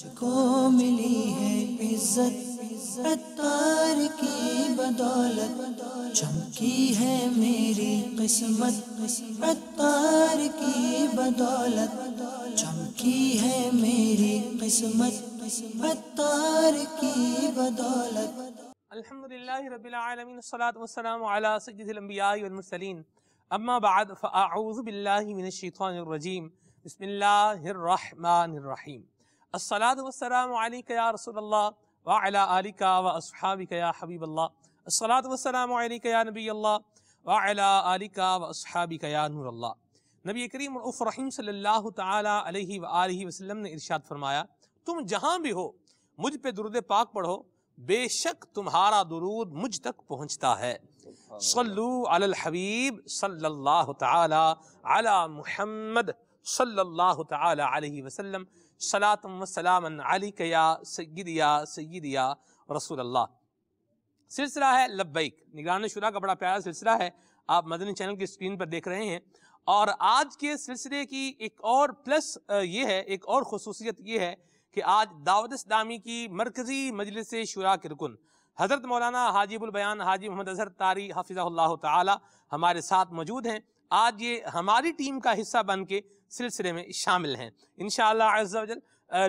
کو ملی ہے عزت عطار کی بدولت، چمکی ہے میری قسمت عطار کی بدولت، چمکی ہے میری قسمت عطار کی بدولت۔ الحمدللہ رب العالمین، الصلاة والسلام علی سید الانبیاء والمرسلین، اما بعد فاعوذ باللہ من الشیطان الرجیم، بسم اللہ الرحمن الرحیم۔ الصلاة والسلام علیک یا رسول اللہ وعلی آلک واصحابک یا حبیب اللہ، الصلاة والسلام علیک یا نبی اللہ وعلی آلک واصحابک یا نور اللہ۔ نبی کریم رؤوف رحیم صلی اللہ تعالی علیہ وآلہ وسلم نے ارشاد فرمایا، تم جہاں بھی ہو مجھ پہ درود پاک پڑھو، بے شک تمہارا درود مجھ تک پہنچتا ہے۔ صلو علی الحبیب صلی اللہ تعالی علی محمد صلی اللہ تعالی علیہ وسلم، صلاۃ و سلام علیک یا سیدی یا رسول اللہ۔ سلسلہ ہے لبیک، نگران شورا کا بڑا پیارا سلسلہ ہے، آپ مدنی چینل کی اسکرین پر دیکھ رہے ہیں۔ اور آج کے سلسلے کی ایک اور پلس یہ ہے، ایک اور خصوصیت یہ ہے کہ آج دعوت اسلامی کی مرکزی مجلس شورا کے رکن حضرت مولانا حاجی ابوالبیان حاجی محمد اظہر طاری حفظہ اللہ تعالی ہمارے ساتھ موجود ہیں۔ آج یہ ہماری ٹیم کا حصہ بن کے سلسلے میں شامل ہیں۔ انشاءاللہ عز و جل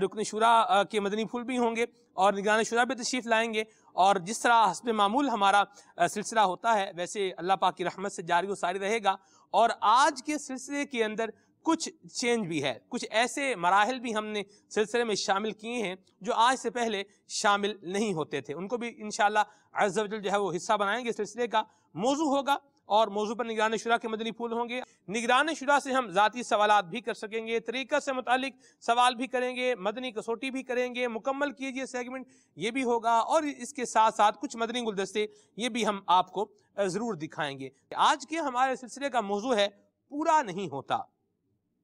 رکن شورا کے مدنی پھول بھی ہوں گے اور نگران شورا بھی تشریف لائیں گے، اور جس طرح حسب معمول ہمارا سلسلہ ہوتا ہے ویسے اللہ پاک کی رحمت سے جاری و ساری رہے گا۔ اور آج کے سلسلے کے اندر کچھ چینج بھی ہے، کچھ ایسے مراحل بھی ہم نے سلسلے میں شامل کیے ہیں جو آج سے پہلے شامل نہیں ہوتے تھے، ان کو بھی انشاءاللہ عز و جل جو ہے وہ حصہ بنائیں گے سلسلے کا۔ موضوع ہوگا اور موضوع پر نگران شورا کے مدنی پھول ہوں گے۔ نگران شورا سے ہم ذاتی سوالات بھی کر سکیں گے، طریقہ سے متعلق سوال بھی کریں گے، مدنی کسوٹی بھی کریں گے، مکمل کیجئے سیگمنٹ یہ بھی ہوگا، اور اس کے ساتھ ساتھ کچھ مدنی گلدستے یہ بھی ہم آپ کو ضرور دکھائیں گے۔ آج کے ہمارے سلسلے کا موضوع ہے پورا نہیں ہوتا۔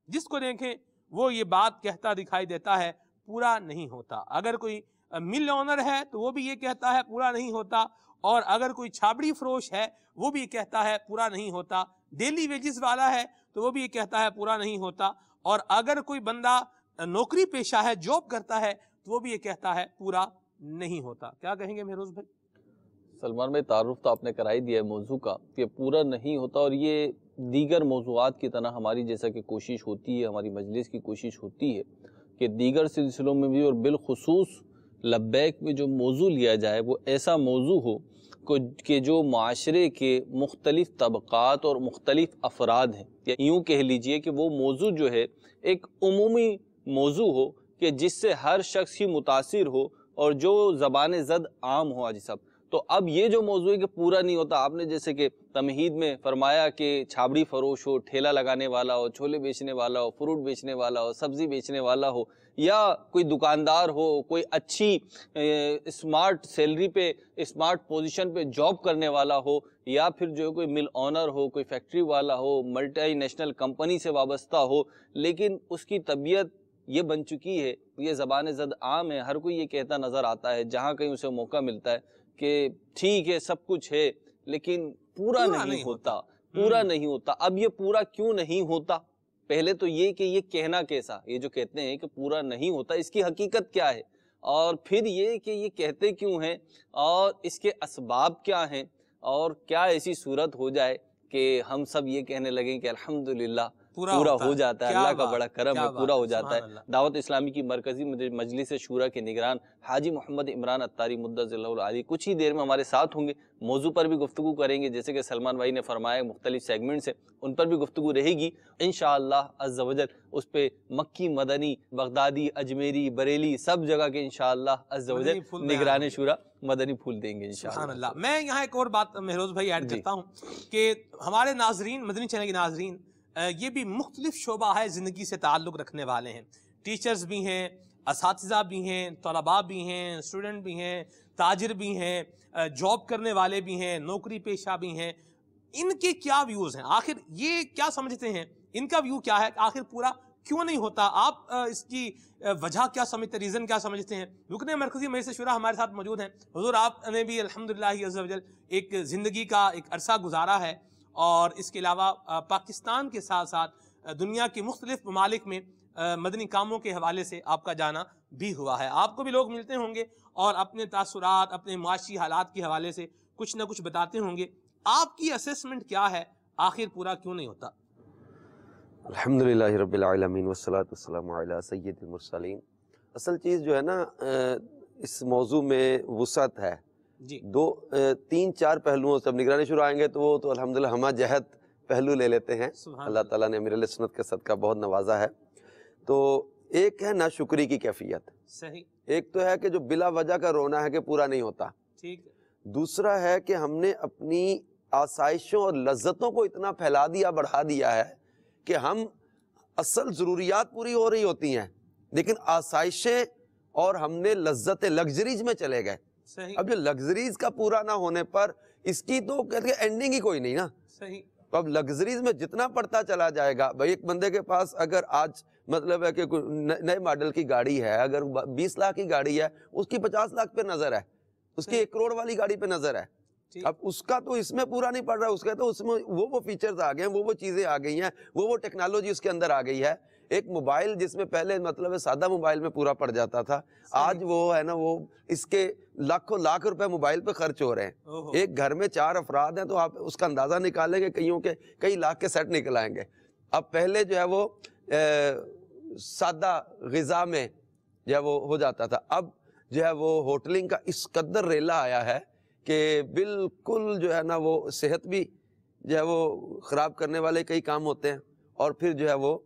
جس کو دیکھیں وہ یہ بات کہتا دکھائی دیتا ہے، پورا نہیں ہوتا۔ اگر کوئی مل آنر ہے تو وہ بھی یہ کہتا ہے پورا نہیں ہوتا، اور اگر کوئی چھابڑی فروش ہے وہ بھی یہ کہتا ہے پورا نہیں ہوتا، ڈیلی ویجز والا ہے تو وہ بھی یہ کہتا ہے پورا نہیں ہوتا، اور اگر کوئی بندہ نوکری پیشہ ہے، جاب کرتا ہے تو وہ بھی یہ کہتا ہے پورا نہیں ہوتا۔ کیا کہیں گے مہروز بھائی؟ سلمان بھائی، تعارف تو آپ نے کرائی دیا ہے موضوع کا کہ پورا نہیں ہوتا، اور یہ دیگر موضوعات کی طرح ہماری جیسا کہ کوشش ہوتی ہے، ہماری مجلس کی کوشش ہوتی ہے کہ دیگر سلسلوں میں بھی اور بالخصوص لبیک میں جو موضوع لیا جائے وہ ایسا موضوع ہو کہ جو معاشرے کے مختلف طبقات اور مختلف افراد ہیں، یا یوں کہہ لیجئے کہ وہ موضوع جو ہے ایک عمومی موضوع ہو کہ جس سے ہر شخص ہی متاثر ہو اور جو زبان زد عام ہو۔ آج صاحب تو اب یہ جو موضوع ہے کہ پورا نہیں ہوتا، آپ نے جیسے کہ تمہید میں فرمایا کہ چھابڑی فروش ہو، ٹھیلا لگانے والا ہو، چھولے بیچنے والا ہو، فروٹ بیچنے والا ہو، سبزی بیچنے والا ہو، یا کوئی دکاندار ہو، کوئی اچھی اسمارٹ سیلری پہ، اسمارٹ پوزیشن پہ جاب کرنے والا ہو، یا پھر جو کوئی مل آنر ہو، کوئی فیکٹری والا ہو، ملٹی نیشنل کمپنی سے وابستہ ہو، لیکن اس کی طبیعت یہ بن چکی ہے، یہ زبان زد عام ہے، ہر کوئی یہ کہتا نظر آتا ہے جہاں کہیں اسے موقع ملتا ہے کہ ٹھیک ہے سب کچھ ہے لیکن پورا نہیں ہوتا، پورا نہیں ہوتا۔ اب یہ پورا کیوں نہیں ہوتا؟ پہلے تو یہ کہ یہ کہنا کیسا، یہ جو کہتے ہیں کہ پورا نہیں ہوتا اس کی حقیقت کیا ہے، اور پھر یہ کہ یہ کہتے کیوں ہیں، اور اس کے اسباب کیا ہیں، اور کیا ایسی صورت ہو جائے کہ ہم سب یہ کہنے لگیں کہ الحمدللہ پورا ہو جاتا ہے، اللہ کا بڑا کرم ہے، پورا ہو جاتا ہے۔ دعوت اسلامی کی مرکزی مجلس شورا کے نگران حاجی محمد عمران عطاری مدظ اللہ العالی کچھ ہی دیر میں ہمارے ساتھ ہوں گے، موضوع پر بھی گفتگو کریں گے، جیسے کہ سلمان بھائی نے فرمایا مختلف سیگمنٹس ہیں ان پر بھی گفتگو رہے گی انشاءاللہ عز و جل۔ اس پہ مکی، مدنی، بغدادی، اجمیری، بریلی سب جگہ کے انشاءاللہ عز و جل نگران شورا مدنی پھول دیں گے انشاءاللہ۔ سبحان اللہ۔ میں یہاں ایک اور بات مہروز بھائی ایڈ کرتا ہوں کہ ہمارے ناظرین، مدنی چینل کے ناظرین، یہ بھی مختلف شعبہ ہے زندگی سے تعلق رکھنے والے ہیں، ٹیچرز بھی ہیں، اساتذہ بھی ہیں، طلباء بھی ہیں، اسٹوڈنٹ بھی ہیں، تاجر بھی ہیں، جاب کرنے والے بھی ہیں، نوکری پیشہ بھی ہیں۔ ان کے کیا ویوز ہیں؟ آخر یہ کیا سمجھتے ہیں، ان کا ویو کیا ہے، آخر پورا کیوں نہیں ہوتا؟ آپ اس کی وجہ کیا سمجھتے ہیں، ریزن کیا سمجھتے ہیں؟ رکن مرکزی مجلس شورا ہمارے ساتھ موجود ہیں۔ حضور آپ نے بھی الحمدللہ عز و جل ایک زندگی کا ایک عرصہ گزارا ہے، اور اس کے علاوہ پاکستان کے ساتھ ساتھ دنیا کے مختلف ممالک میں مدنی کاموں کے حوالے سے آپ کا جانا بھی ہوا ہے. آپ کو بھی لوگ ملتے ہوں گے اور اپنے تاثرات، اپنے معاشی حالات کے حوالے سے کچھ نہ کچھ بتاتے ہوں گے. آپ کی اسیسمنٹ کیا ہے، آخر پورا کیوں نہیں ہوتا؟ الحمدللہ رب العالمین والصلاة والسلام علی سید المرسلین. اصل چیز جو ہے نا اس موضوع میں وسعت ہے. جی. تین چار پہلوؤں سے اب نگرانی شروع آئیں گے تو وہ تو الحمدللہ ہمہ جہت پہلو لے لیتے ہیں. اللہ تعالیٰ نے امیر علیہ سنت کے صدقہ بہت نوازا ہے. تو ایک ہے ناشکری کی کیفیت. صحیح. ایک تو ہے کہ جو بلا وجہ کا رونا ہے کہ پورا نہیں ہوتا. ٹھیک. دوسرا ہے کہ ہم نے اپنی آسائشوں اور لذتوں کو اتنا پھیلا دیا، بڑھا دیا ہے کہ ہم اصل ضروریات پوری ہو رہی ہوتی ہیں لیکن آسائشیں اور ہم نے لذت لگژریز میں چلے گئے. اب جو لگژریز کا پورا نہ ہونے پر اس کی تو کہتے ہیں اینڈنگ ہی کوئی نہیں نا. صحیح. اب لگژریز میں جتنا پڑتا چلا جائے گا، بھائی ایک بندے کے پاس اگر آج مطلب ہے کہ نئے ماڈل کی گاڑی ہے، اگر 20 لاکھ کی گاڑی ہے، اس کی 50 لاکھ پہ نظر ہے، اس کی 1 کروڑ والی گاڑی پہ نظر ہے. اب اس کا تو اس میں پورا نہیں پڑ رہا، اس کا تو اس میں وہ فیچرز آ گئے ہیں، وہ چیزیں آ گئی ہیں، وہ ٹیکنالوجی اس کے اندر آ گئی ہے. ایک موبائل جس میں پہلے مطلب سادہ موبائل میں پورا پڑ جاتا تھا، آج وہ ہے نا وہ اس کے لاکھوں لاکھ روپے موبائل پہ خرچ ہو رہے ہیں. ایک گھر میں 4 افراد ہیں تو آپ اس کا اندازہ نکالیں گے، کئی لاکھ کے سیٹ نکل آئیں گے. اب پہلے جو ہے وہ سادہ غذا میں جو ہے وہ ہو جاتا تھا، اب جو ہے وہ ہوٹلنگ کا اس قدر ریلا آیا ہے کہ بالکل جو ہے نا وہ صحت بھی جو ہے وہ خراب کرنے والے کئی کام ہوتے ہیں اور پھر جو ہے وہ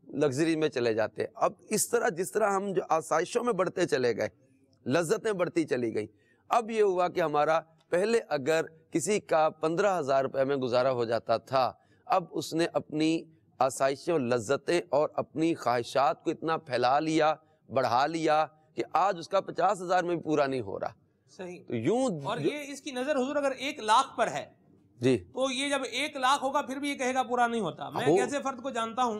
لگژری میں چلے جاتے ہیں. اب اس طرح جس طرح ہم جو آسائشوں میں بڑھتے چلے گئے، لذتیں بڑھتی چلی گئی. اب یہ ہوا کہ ہمارا پہلے اگر کسی کا 15,000 روپے میں گزارا ہو جاتا تھا، اب اس نے اپنی آسائشیں اور لذتیں اور اپنی خواہشات کو اتنا پھیلا لیا، بڑھا لیا کہ آج اس کا 50,000 میں بھی پورا نہیں ہو رہا. صحیح. تو یوں اور یہ اس کی نظر حضور اگر 1 لاکھ پر ہے جی تو یہ جب 1 لاکھ ہوگا پھر بھی یہ کہے گا پورا نہیں ہوتا. میں ایک ایسے فرد کو جانتا ہوں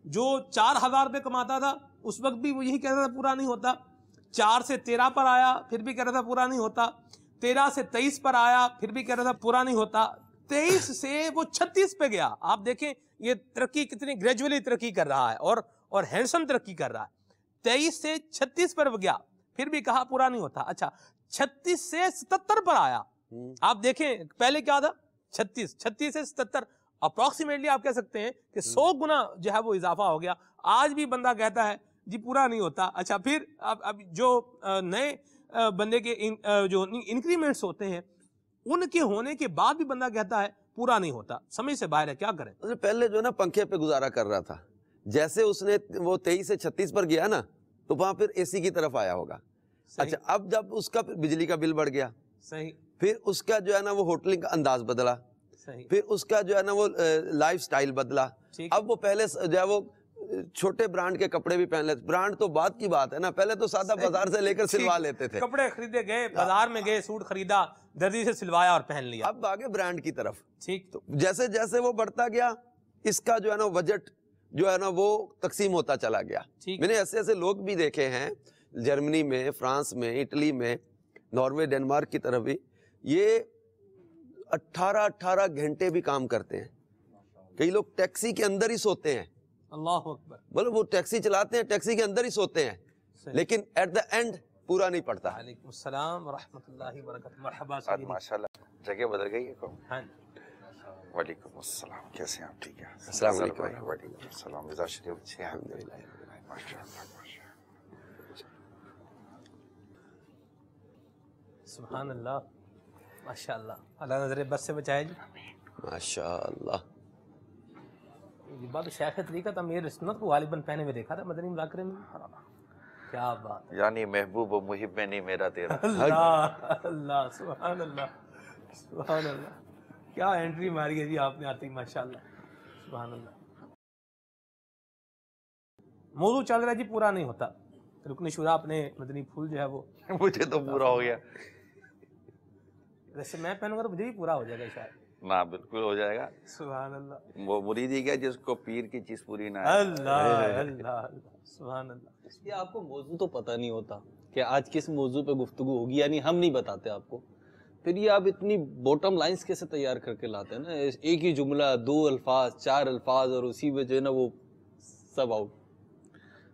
جو 4,000 روپے کماتا تھا، اس وقت بھی وہ یہی کہتا تھا پورا نہیں ہوتا. 4 سے 13 پر آیا پھر بھی کہہ رہا تھا پورا نہیں ہوتا. 13 سے 23 پر آیا پھر بھی کہہ رہا تھا پورا نہیں ہوتا. 23 سے وہ 36 پہ گیا. آپ دیکھیں یہ ترقی کتنی گریجولی ترقی کر رہا ہے اور ہینڈسم ترقی کر رہا ہے. 23 سے 36 پر گیا پھر بھی کہا پورا نہیں ہوتا. اچھا 36 سے 77 پر آیا. آپ دیکھیں پہلے کیا تھا 36 سے 77 اپروکسیمیٹلی آپ کہہ سکتے ہیں کہ 100 گنا جو ہے وہ اضافہ ہو گیا. آج بھی بندہ کہتا ہے جی پورا نہیں ہوتا. اچھا پھر اب جو نئے بندے کے جو انکریمنٹس ہوتے ہیں ان کے ہونے کے بعد بھی بندہ کہتا ہے پورا نہیں ہوتا. سمجھ سے باہر ہے، کیا کریں. پہلے جو ہے نا پنکھے پہ گزارا کر رہا تھا، جیسے اس نے وہ 23 سے 36 پر گیا نا تو وہاں پھر اے سی کی طرف آیا ہوگا. اچھا اب جب اس کا بجلی کا بل بڑھ گیا، صحیح، پھر اس کا جو ہے نا وہ ہوٹلنگ کا انداز بدلا، صحیح، پھر اس کا جو ہے نا وہ لائف سٹائل بدلا. اب وہ پہلے جو ہے وہ چھوٹے برانڈ کے کپڑے بھی پہن لیتے. برانڈ تو بعد کی بات ہے نا، پہلے تو سادہ بازار سے لے کر سلوا لیتے تھے. کپڑے خریدے گئے، بازار میں گئے، سوٹ خریدا، درزی سے سلوایا اور پہن لیا. اب آگے برانڈ کی طرف. ٹھیک. تو جیسے جیسے وہ بڑھتا گیا اس کا جو ہے نا بجٹ جو ہے نا وہ تقسیم ہوتا چلا گیا. میں نے ایسے ایسے لوگ بھی دیکھے ہیں جرمنی میں، فرانس میں، اٹلی میں، ناروے، ڈنمارک کی طرف بھی، یہ 18 گھنٹے بھی کام کرتے ہیں. کئی لوگ ٹیکسی کے اندر ہی سوتے ہیں. اللہ اکبر. بولو وہ ٹیکسی چلاتے ہیں، ٹیکسی کے اندر ہی سوتے ہیں، لیکن ایٹ دا اینڈ پورا نہیں پڑتا. وعلیکم السلام ورحمۃ اللہ وبرکاتہ. مرحبا. ماشاءاللہ جگہ بدل گئی ہے. ہاں. وعلیکم السلام، کیسے ہیں آپ؟ ٹھیک ہے. السلام علیکم. وعلیکم السلام. رضا شریف اچھے ہیں؟ الحمدللہ. سبحان اللہ، ماشاء اللہ. اللہ نظر بس سے بچائے جی. ماشاء اللہ. یہ بات شیخ طریقت امیر سنت کو غالباً پہنے ہوئے دیکھا تھا مدنی مذاکرے میں. کیا بات ہے. یعنی محبوب و محب میں نہیں میرا تیرا. اللہ اللہ، سبحان اللہ، سبحان اللہ. کیا انٹری ماری ہے جی آپ نے آتی، ماشاء اللہ، سبحان اللہ. موضوع چل رہا ہے جی پورا نہیں ہوتا. رکن شورا اپنے مدنی پھول جو ہے وہ مجھے تو پورا ہو گیا. ویسے میں پہنوں گا تو مجھے بھی پورا ہو جائے گا شاید. نہ بالکل ہو جائے گا. سبحان اللہ. وہ مرید ہی گیا جس کو پیر کی چیز پوری نہ ہے. اللہ اللہ، سبحان اللہ. یہ آپ کو موضوع تو پتہ نہیں ہوتا کہ آج کس موضوع پہ گفتگو ہوگی، یعنی ہم نہیں بتاتے آپ کو. پھر یہ آپ اتنی بوٹم لائنز کیسے تیار کر کے لاتے ہیں نا، ایک ہی جملہ، 2 الفاظ، 4 الفاظ، اور اسی میں جو ہے نا وہ سب آؤٹ.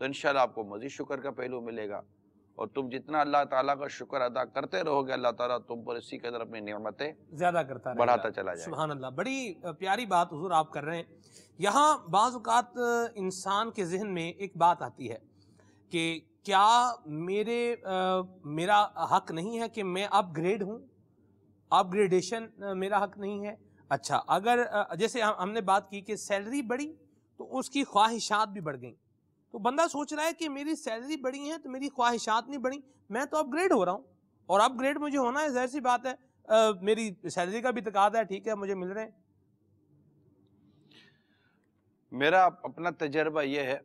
تو انشاءاللہ آپ کو مزید شکر کا پہلو ملے گا، اور تم جتنا اللہ تعالیٰ کا شکر ادا کرتے رہو گے اللہ تعالیٰ تم پر اسی قدر اپنی نعمتیں زیادہ کرتا رہے گا، بڑھاتا چلا جائے گا۔ سبحان اللہ، بڑی پیاری بات حضور آپ کر رہے ہیں۔ یہاں بعض اوقات انسان کے ذہن میں ایک بات آتی ہے کہ کیا میرا حق نہیں ہے کہ میں اپ گریڈ ہوں، اپ گریڈیشن میرا حق نہیں ہے؟ اچھا، اگر جیسے ہم نے بات کی کہ سیلری بڑھی تو اس کی خواہشات بھی بڑھ گئیں، تو بندہ سوچ رہا ہے کہ میری سیلری بڑھی ہے تو میری خواہشات نہیں بڑھی، میں تو اپ گریڈ ہو رہا ہوں، اور اپ گریڈ مجھے ہونا ہے، ظاہر سی بات ہے میری سیلری کا بھی تقاضا ہے، ٹھیک ہے مجھے مل رہے ہیں۔ میرا اپنا تجربہ یہ ہے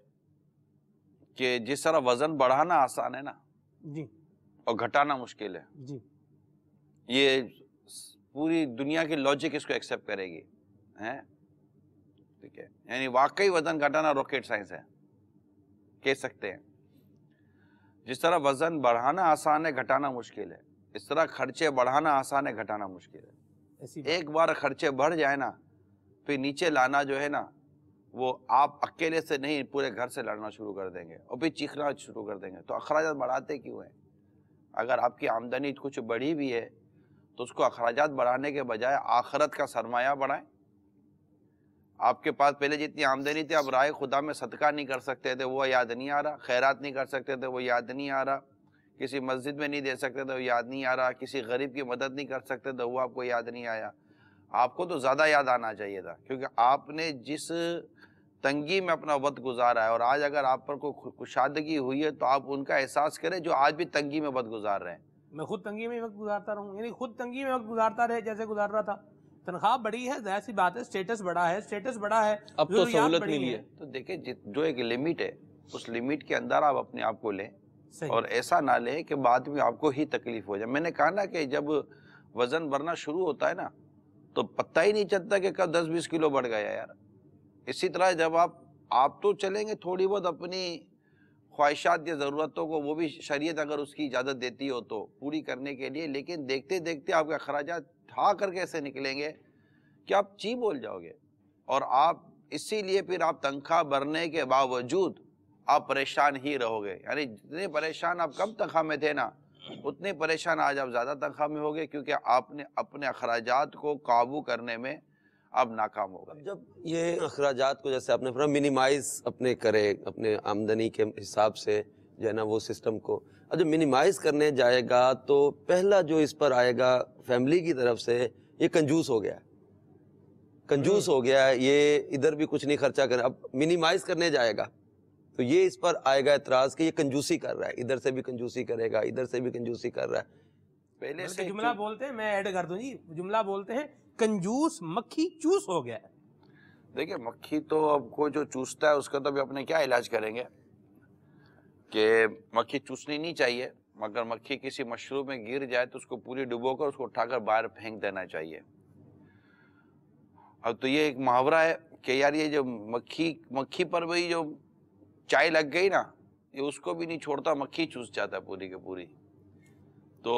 کہ جس طرح وزن بڑھانا آسان ہے نا جی، اور گھٹانا مشکل ہے، جی، یہ پوری دنیا کی لاجک اس کو ایکسیپٹ کرے گی، ٹھیک ہے، یعنی واقعی وزن گھٹانا راکٹ سائنس ہے، کہہ سکتے ہیں۔ جس طرح وزن بڑھانا آسان ہے گھٹانا مشکل ہے، اس طرح خرچے بڑھانا آسان ہے گھٹانا مشکل ہے۔ ایسی بات۔ ایک بار خرچے بڑھ جائے نا پھر نیچے لانا جو ہے نا وہ آپ اکیلے سے نہیں پورے گھر سے لڑنا شروع کر دیں گے اور پھر چیخنا شروع کر دیں گے۔ تو اخراجات بڑھاتے کیوں ہیں؟ اگر آپ کی آمدنی کچھ بڑھی بھی ہے تو اس کو اخراجات بڑھانے کے بجائے آخرت کا سرمایہ بڑھائیں۔ آپ کے پاس پہلے جتنی آمدنی تھی اب رائے خدا میں صدقہ نہیں کر سکتے تھے وہ یاد نہیں آ رہا، خیرات نہیں کر سکتے تھے وہ یاد نہیں آ رہا، کسی مسجد میں نہیں دے سکتے تھے وہ یاد نہیں آ رہا، کسی غریب کی مدد نہیں کر سکتے تھے وہ آپ کو یاد نہیں آیا۔ آپ کو تو زیادہ یاد آنا چاہیے تھا، کیونکہ آپ نے جس تنگی میں اپنا وقت گزارا ہے، اور آج اگر آپ پر کوئی کشادگی ہوئی ہے تو آپ ان کا احساس کریں جو آج بھی تنگی میں وقت گزار رہے ہیں۔ میں خود تنگی میں وقت گزارتا رہوں، یعنی خود تنگی میں وقت گزارتا رہے جیسے گزار رہا تھا۔ تنخواہ بڑی ہے، ظاہر سی بات ہے، اسٹیٹس بڑا ہے، اسٹیٹس بڑا ہے، اب تو ضروریات سہولت بڑی ملی ہیں۔ ہے۔ تو دیکھیں جو ایک لمٹ ہے اس لمٹ کے اندر آپ اپنے آپ کو لیں، صحیح۔ اور ایسا نہ لیں کہ بعد میں آپ کو ہی تکلیف ہو جائے۔ میں نے کہا نا کہ جب وزن بڑھنا شروع ہوتا ہے نا تو پتہ ہی نہیں چلتا کہ کب 10-20 کلو بڑھ گیا یار۔ اسی طرح جب آپ تو چلیں گے تھوڑی بہت اپنی خواہشات یا ضرورتوں کو، وہ بھی شریعت اگر اس کی اجازت دیتی ہو تو پوری کرنے کے لیے، لیکن دیکھتے دیکھتے آپ کے اخراجات ٹھا کر کے ایسے نکلیں گے کہ آپ چی بول جاؤ گے، اور آپ اسی لیے پھر آپ تنخواہ بڑھنے کے باوجود آپ پریشان ہی رہو گے۔ یعنی جتنے پریشان آپ کم تنخواہ میں تھے نا اتنے پریشان آج آپ زیادہ تنخواہ میں ہوگے، کیونکہ آپ نے اپنے اخراجات کو قابو کرنے میں اب ناکام ہوگا۔ جب یہ اخراجات کو جیسے آپ نے فرمایا منیمائز اپنے کرے اپنے آمدنی کے حساب سے جو ہے نا وہ سسٹم کو، اور جب منیمائز کرنے جائے گا تو پہلا جو اس پر آئے گا فیملی کی طرف سے یہ کنجوس ہو گیا ہے، کنجوس ہو گیا ہے، یہ ادھر بھی کچھ نہیں خرچہ کرے، اب منیمائز کرنے جائے گا تو یہ اس پر آئے گا اعتراض کہ یہ کنجوسی کر رہا ہے، ادھر سے بھی کنجوسی کرے گا، ادھر سے بھی کنجوسی کر رہا ہے۔ پہلے سے جملہ بولتے ہیں، میں ایڈ کر دوں جی، جملہ بولتے ہیں کنجوس مکھی چوس ہو گیا ہے۔ دیکھیں مکھی تو اب کوئی جو چوستا ہے اس کا تو بھی اپنے کیا علاج کریں گے کہ مکھی چوسنی نہیں چاہیے، مگر مکھی کسی مشروب میں گر جائے تو اس کو پوری ڈبو کر اس کو اٹھا کر باہر پھینک دینا چاہیے۔ اب تو یہ ایک محاورہ ہے کہ یار یہ جو مکھی پر بھی جو چائے لگ گئی نا یہ اس کو بھی نہیں چھوڑتا، مکھی چوس جاتا ہے پوری کی پوری۔ تو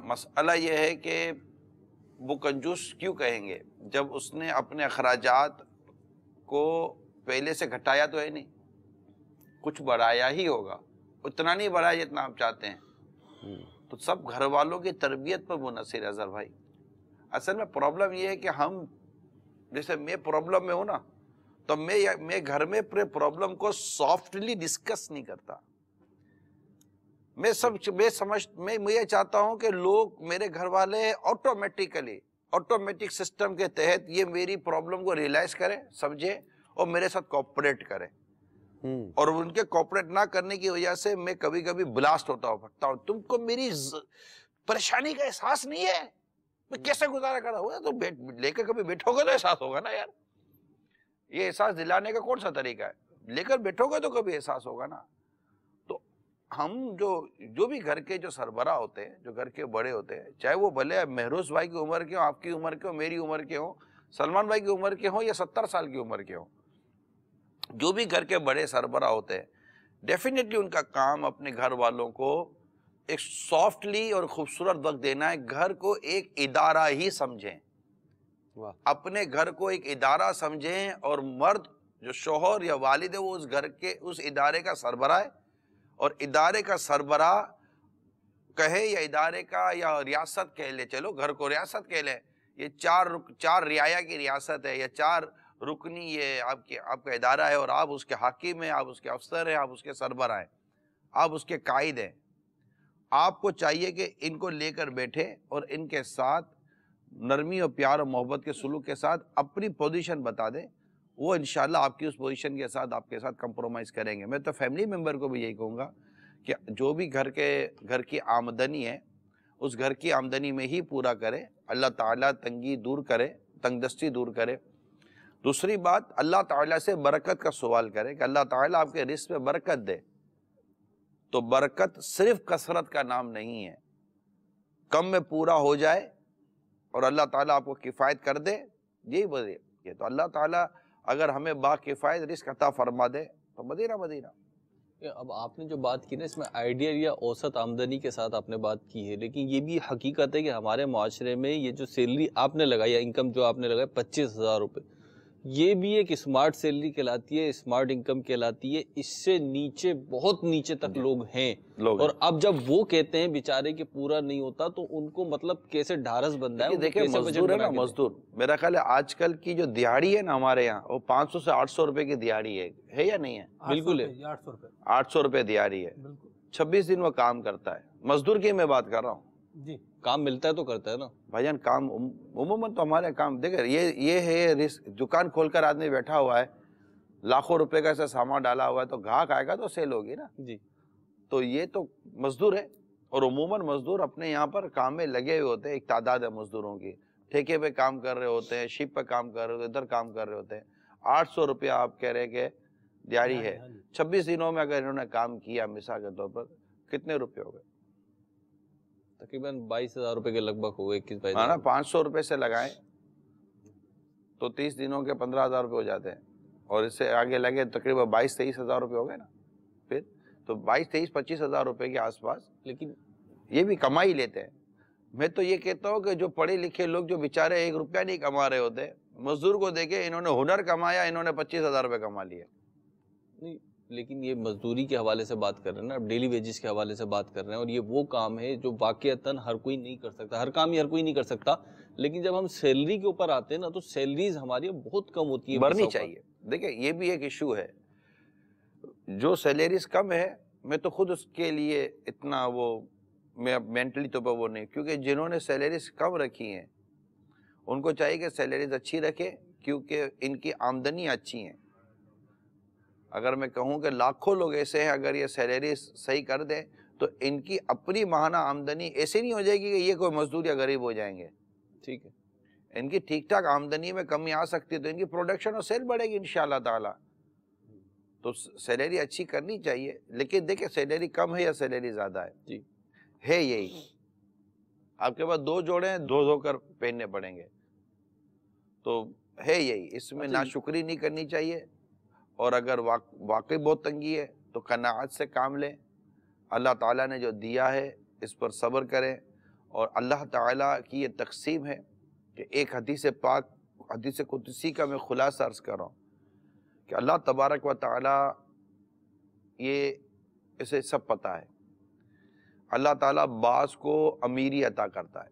مسئلہ یہ ہے کہ وہ کنجوس کیوں کہیں گے جب اس نے اپنے اخراجات کو پہلے سے گھٹایا تو ہے نہیں، کچھ بڑھایا ہی ہوگا، اتنا نہیں بڑھایا جتنا آپ چاہتے ہیں۔ تو سب گھر والوں کی تربیت پر منحصر ہے اظہر بھائی۔ اصل میں پرابلم یہ ہے کہ ہم جیسے میں پرابلم میں ہوں نا تو میں گھر میں پرابلم کو سافٹلی ڈسکس نہیں کرتا، میں یہ چاہتا ہوں کہ لوگ میرے گھر والے آٹومیٹک سسٹم کے تحت یہ میری پرابلم کو ریئلائز کریں، سمجھیں اور میرے ساتھ کوپریٹ کریں، اور ان کے کوپریٹ نہ کرنے کی وجہ سے میں کبھی کبھی بلاسٹ ہوتا ہوں۔ تم کو میری پریشانی کا احساس نہیں ہے، میں کیسے گزارا کرا ہوا، تو لے کے کبھی بیٹھو گے تو احساس ہوگا نا یار، یہ احساس دلانے کا کون سا طریقہ ہے، لے کر بیٹھو گے تو کبھی احساس ہوگا نا۔ تو ہم جو بھی گھر کے جو سربراہ ہوتے ہیں، جو گھر کے بڑے ہوتے ہیں، چاہے وہ بھلے مہروز بھائی کی عمر کے ہوں، آپ کی عمر کے ہوں، میری عمر کے ہوں، سلمان بھائی کی عمر کے ہوں یا 70 سال کی عمر کے ہوں، جو بھی گھر کے بڑے سربراہ ہوتے ہیں، ڈیفینیٹلی ان کا کام اپنے گھر والوں کو ایک سافٹلی اور خوبصورت وقت دینا ہے۔ گھر کو ایک ادارہ ہی سمجھیں، اپنے گھر کو ایک ادارہ سمجھیں، اور مرد جو شوہر یا والد ہے وہ اس گھر کے اس ادارے کا سربراہ ہے، اور ادارے کا سربراہ کہے یا ادارے کا یا ریاست کہہ لے، چلو گھر کو ریاست کہہ لے، یہ چار رعایا کی ریاست ہے، یا 4 رکنی یہ آپ کا ادارہ ہے، اور آپ اس کے حاکم ہیں، آپ اس کے افسر ہیں، آپ اس کے سربراہ ہیں، آپ اس کے قائد ہیں۔ آپ کو چاہیے کہ ان کو لے کر بیٹھے اور ان کے ساتھ نرمی اور پیار اور محبت کے سلوک کے ساتھ اپنی پوزیشن بتا دیں، وہ انشاءاللہ آپ کی اس پوزیشن کے ساتھ آپ کے ساتھ کمپرومائز کریں گے۔ میں تو فیملی ممبر کو بھی یہی کہوں گا کہ جو بھی گھر کی آمدنی ہے اس گھر کی آمدنی میں ہی پورا کرے، اللہ تعالیٰ تنگی دور کرے، تنگ دستی دور کرے۔ دوسری بات، اللہ تعالیٰ سے برکت کا سوال کرے کہ اللہ تعالیٰ آپ کے رزق میں برکت دے۔ تو برکت صرف کثرت کا نام نہیں ہے، کم میں پورا ہو جائے اور اللہ تعالیٰ آپ کو کفایت کر دے، یہی وجہ یہ۔ تو اللہ تعالیٰ اگر ہمیں با کفایت رزق عطا فرما دے تو مدینہ مدینہ۔ اب آپ نے جو بات کی نا، اس میں آئیڈیل یا اوسط آمدنی کے ساتھ آپ نے بات کی ہے، لیکن یہ بھی حقیقت ہے کہ ہمارے معاشرے میں یہ جو سیلری آپ نے لگائی یا انکم جو آپ نے لگائی 25,000 روپے، یہ بھی ایک اسمارٹ سیلری کہلاتی ہے، اسمارٹ انکم کہلاتی ہے۔ اس سے نیچے، بہت نیچے تک لوگ ہیں، اور اب جب وہ کہتے ہیں بیچارے کہ پورا نہیں ہوتا، تو ان کو مطلب کیسے ڈھارس بندہ ہے، دیکھیں مزدور ہے نا، مزدور میرا خیال ہے آج کل کی جو دیہاڑی ہے نا ہمارے یہاں، وہ 500 سے 800 روپے کی دیہاڑی ہے یا نہیں ہے؟ بالکل ہے، 800 روپے دیہاڑی ہے، 26 دن وہ کام کرتا ہے۔ مزدور کی میں بات کر رہا ہوں جی، کام ملتا ہے تو کرتا ہے نا بھائی جان۔ کام عموماً تو ہمارے کام دیکھیں، یہ ہے رسک۔ دکان کھول کر آدمی بیٹھا ہوا ہے، لاکھوں روپے کا ایسا سامان ڈالا ہوا ہے، تو گاہک آئے گا تو سیل ہوگی نا جی۔ تو یہ تو مزدور ہے، اور عموماً مزدور اپنے یہاں پر کام میں لگے ہوئے ہوتے ہیں۔ ایک تعداد ہے مزدوروں کی، ٹھیکے پہ کام کر رہے ہوتے ہیں، شپ پہ کام کر رہے ہوتے ہیں، ادھر کام کر رہے ہوتے ہیں۔ 800 روپیہ آپ کہہ رہے کہ دیہاڑی ہے، 26 دنوں میں اگر انہوں نے کام کیا مثال کے طور پر کتنے روپے ہو گئے؟ تقریباً 22,000 روپے کے لگ بھگ ہو گئے، 21-22 ہاں نا، 500 روپے سے لگائیں تو 30 دنوں کے 15,000 روپے ہو جاتے ہیں، اور اس سے آگے لگے تقریباً 22-23 ہزار روپے ہو گئے نا۔ پھر تو 22-23-25 ہزار روپے کے آس پاس لیکن یہ بھی کمائی لیتے ہیں۔ میں تو یہ کہتا ہوں کہ جو پڑھے لکھے لوگ جو بیچارے 1 روپیہ نہیں کما رہے ہوتے، مزدور کو دیکھے، انہوں نے ہنر کمایا، انہوں نے 25,000 روپے کما لیے۔ نہیں، لیکن یہ مزدوری کے حوالے سے بات کر رہے ہیں نا، اب ڈیلی ویجز کے حوالے سے بات کر رہے ہیں، اور یہ وہ کام ہے جو واقعتاً ہر کوئی نہیں کر سکتا، ہر کام ہی ہر کوئی نہیں کر سکتا۔ لیکن جب ہم سیلری کے اوپر آتے ہیں نا، تو سیلریز ہماری بہت کم ہوتی ہے، بڑھنی چاہیے۔ دیکھیں یہ بھی ایک ایشو ہے، جو سیلریز کم ہے، میں تو خود اس کے لیے اتنا وہ میں مینٹلی تو وہ نہیں، کیونکہ جنہوں نے سیلریز کم رکھی ہیں ان کو چاہیے کہ سیلریز اچھی رکھے، کیونکہ ان کی آمدنی اچھی ہیں۔ اگر میں کہوں کہ لاکھوں لوگ ایسے ہیں، اگر یہ سیلریز صحیح کر دیں تو ان کی اپنی ماہانہ آمدنی ایسے نہیں ہو جائے گی کہ یہ کوئی مزدور یا غریب ہو جائیں گے۔ ٹھیک ہے، ان کی ٹھیک ٹھاک آمدنی میں کمی آ سکتی ہے تو ان کی پروڈکشن اور سیل بڑھے گی انشاءاللہ تعالی۔ تو سیلری اچھی کرنی چاہیے، لیکن دیکھیں سیلری کم ہے یا سیلری زیادہ ہے، جی ہے یہی، آپ کے پاس 2 جوڑے ہیں، 2 کر پہننے پڑیں گے، تو ہے یہی۔ اس میں ناشکری نہیں کرنی چاہیے، اور اگر واقعی بہت تنگی ہے تو قناعت سے کام لیں، اللہ تعالیٰ نے جو دیا ہے اس پر صبر کریں۔ اور اللہ تعالیٰ کی یہ تقسیم ہے کہ ایک حدیث پاک، حدیث قدسی کا میں خلاصہ عرض کر رہا ہوں کہ اللہ تبارک و تعالیٰ، یہ اسے سب پتہ ہے، اللہ تعالیٰ بعض کو امیری عطا کرتا ہے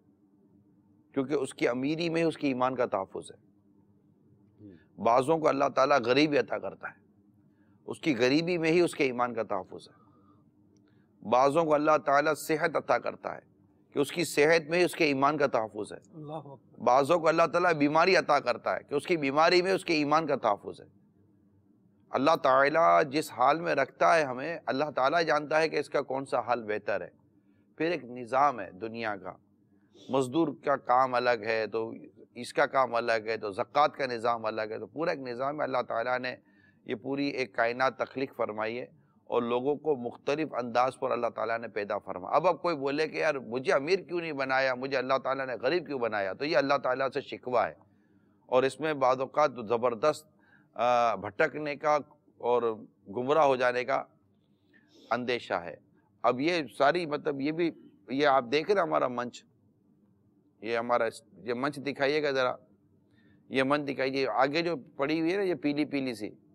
کیونکہ اس کی امیری میں اس کی ایمان کا تحفظ ہے، بعضوں کو اللہ تعالیٰ غریبی عطا کرتا ہے، اس کی غریبی میں ہی اس کے ایمان کا تحفظ ہے، بعضوں کو اللہ تعالیٰ صحت عطا کرتا ہے کہ اس کی صحت میں ہی اس کے ایمان کا تحفظ ہے، بعضوں کو اللہ تعالیٰ بیماری عطا کرتا ہے کہ اس کی بیماری میں اس کے ایمان کا تحفظ ہے۔ اللہ تعالیٰ جس حال میں رکھتا ہے ہمیں، اللہ تعالیٰ جانتا ہے کہ اس کا کون سا حال بہتر ہے۔ پھر ایک نظام ہے دنیا کا، مزدور کا کام الگ ہے تو اس کا کام الگ ہے، تو زکوٰۃ کا نظام الگ ہے، تو پورا ایک نظام ہے۔ اللہ تعالیٰ نے یہ پوری ایک کائنات تخلیق فرمائی ہے، اور لوگوں کو مختلف انداز پر اللہ تعالیٰ نے پیدا فرمایا۔ اب کوئی بولے کہ یار مجھے امیر کیوں نہیں بنایا، مجھے اللہ تعالیٰ نے غریب کیوں بنایا، تو یہ اللہ تعالیٰ سے شکوہ ہے، اور اس میں بعض اوقات زبردست بھٹکنے کا اور گمراہ ہو جانے کا اندیشہ ہے۔ اب یہ ساری مطلب یہ بھی، یہ آپ دیکھ رہے ہیں ہمارا منچ، یہ ہمارا یہ منچ دکھائیے گا ذرا، یہ منچ دکھائیے، آگے جو پڑی ہوئی ہے نا یہ پیلی پیلی سی،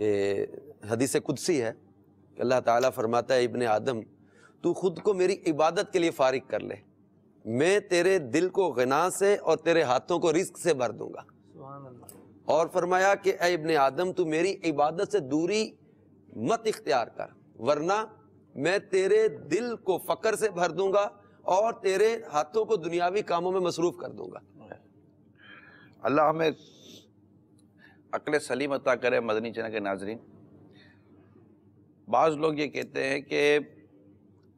کہ حدیث قدسی ہے کہ اللہ تعالیٰ فرماتا ہے ابن آدم تو خود کو میری عبادت کے لیے فارغ کر لے، میں تیرے دل کو غنا سے اور تیرے ہاتھوں کو رزق سے بھر دوں گا۔ سبحان اللہ۔ اور فرمایا کہ اے ابن آدم تو میری عبادت سے دوری مت اختیار کر، ورنہ میں تیرے دل کو فقر سے بھر دوں گا اور تیرے ہاتھوں کو دنیاوی کاموں میں مصروف کر دوں گا۔ اللہ ہمیں عقل سلیم عطا کرے۔ مدنی چینل کے ناظرین، بعض لوگ یہ کہتے ہیں کہ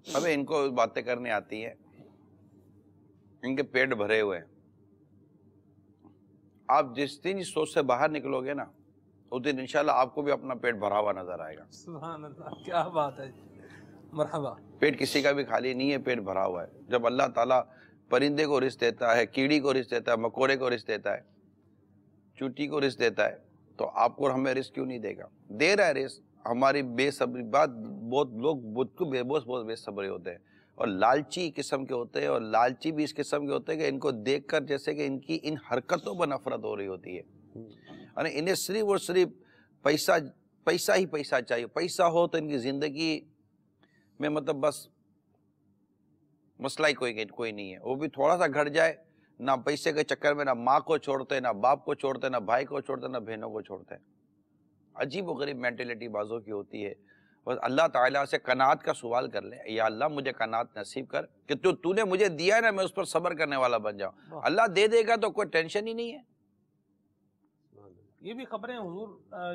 ہمیں ان کو باتیں کرنے آتی ہیں، ان کے پیٹ بھرے ہوئے ہیں۔ آپ جس دن اس سوچ سے باہر نکلو گے نا، اس دن انشاءاللہ آپ کو بھی اپنا پیٹ بھرا ہوا نظر آئے گا۔ سبحان اللہ، کیا بات ہے، مرحبا۔ پیٹ کسی کا بھی خالی نہیں ہے، پیٹ بھرا ہوا ہے۔ جب اللہ تعالیٰ پرندے کو رزق دیتا ہے، کیڑی کو رزق دیتا ہے، مکوڑے کو رزق دیتا ہے، چوٹی کو رزق دیتا ہے، تو آپ کو ہمیں رزق کیوں نہیں دے گا؟ دے رہا ہے رزق۔ ہماری بے صبری بات، بہت لوگ بہت بے صبری ہوتے ہیں اور لالچی قسم کے ہوتے ہیں، اور لالچی بھی اس قسم کے ہوتے ہیں کہ ان کو دیکھ کر جیسے کہ ان کی ان حرکتوں پر نفرت ہو رہی ہوتی ہے، یعنی انہیں صرف اور صرف پیسہ ہی پیسہ چاہیے۔ پیسہ ہو تو ان کی زندگی میں مطلب بس مسئلہ ہی کوئی نہیں ہے۔ وہ بھی تھوڑا سا گھٹ جائے، نہ پیسے کے چکر میں نہ ماں کو چھوڑتے، نہ باپ کو چھوڑتے، نہ بھائی کو چھوڑتے، نہ بہنوں کو چھوڑتے۔ عجیب و غریب مینٹلٹی بازوں کی ہوتی ہے۔ بس اللہ تعالیٰ سے قناعت کا سوال کر لیں، یا اللہ مجھے قناعت نصیب کر کہ تو نے مجھے دیا ہے نا، میں اس پر صبر کرنے والا بن جاؤں۔ اللہ دے دے گا تو کوئی ٹینشن ہی نہیں ہے۔ یہ بھی خبریں حضور